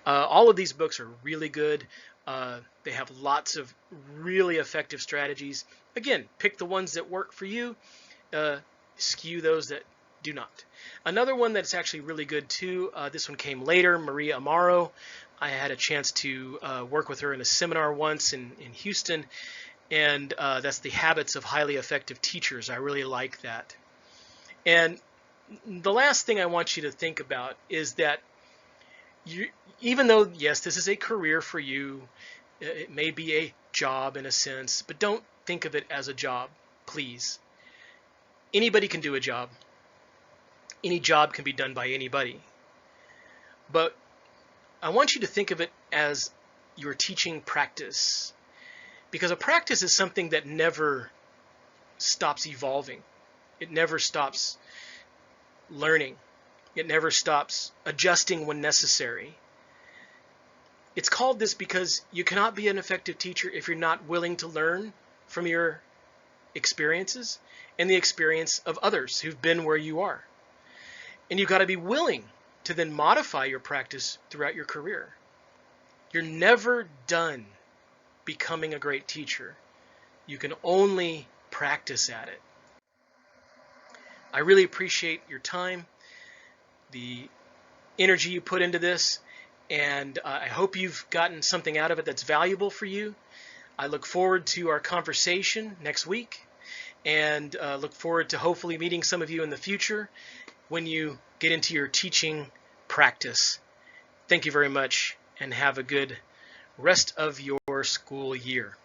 [SPEAKER 1] All of these books are really good. They have lots of really effective strategies. Again, pick the ones that work for you. Skew those that do not. Another one that's actually really good too, this one came later, Maria Amaro. I had a chance to work with her in a seminar once in Houston, and that's The Habits of Highly Effective Teachers. I really like that. And the last thing I want you to think about is that even though, yes, this is a career for you, it may be a job in a sense, but don't think of it as a job, please. Anybody can do a job. Any job can be done by anybody. But I want you to think of it as your teaching practice, because a practice is something that never stops evolving. It never stops learning. It never stops adjusting when necessary. It's called this because you cannot be an effective teacher if you're not willing to learn from your experiences and the experience of others who've been where you are. And you've got to be willing to then modify your practice throughout your career. You're never done becoming a great teacher. You can only practice at it. I really appreciate your time, the energy you put into this, and I hope you've gotten something out of it that's valuable for you. I look forward to our conversation next week, and look forward to hopefully meeting some of you in the future when you get into your teaching practice. Thank you very much, and have a good rest of your school year.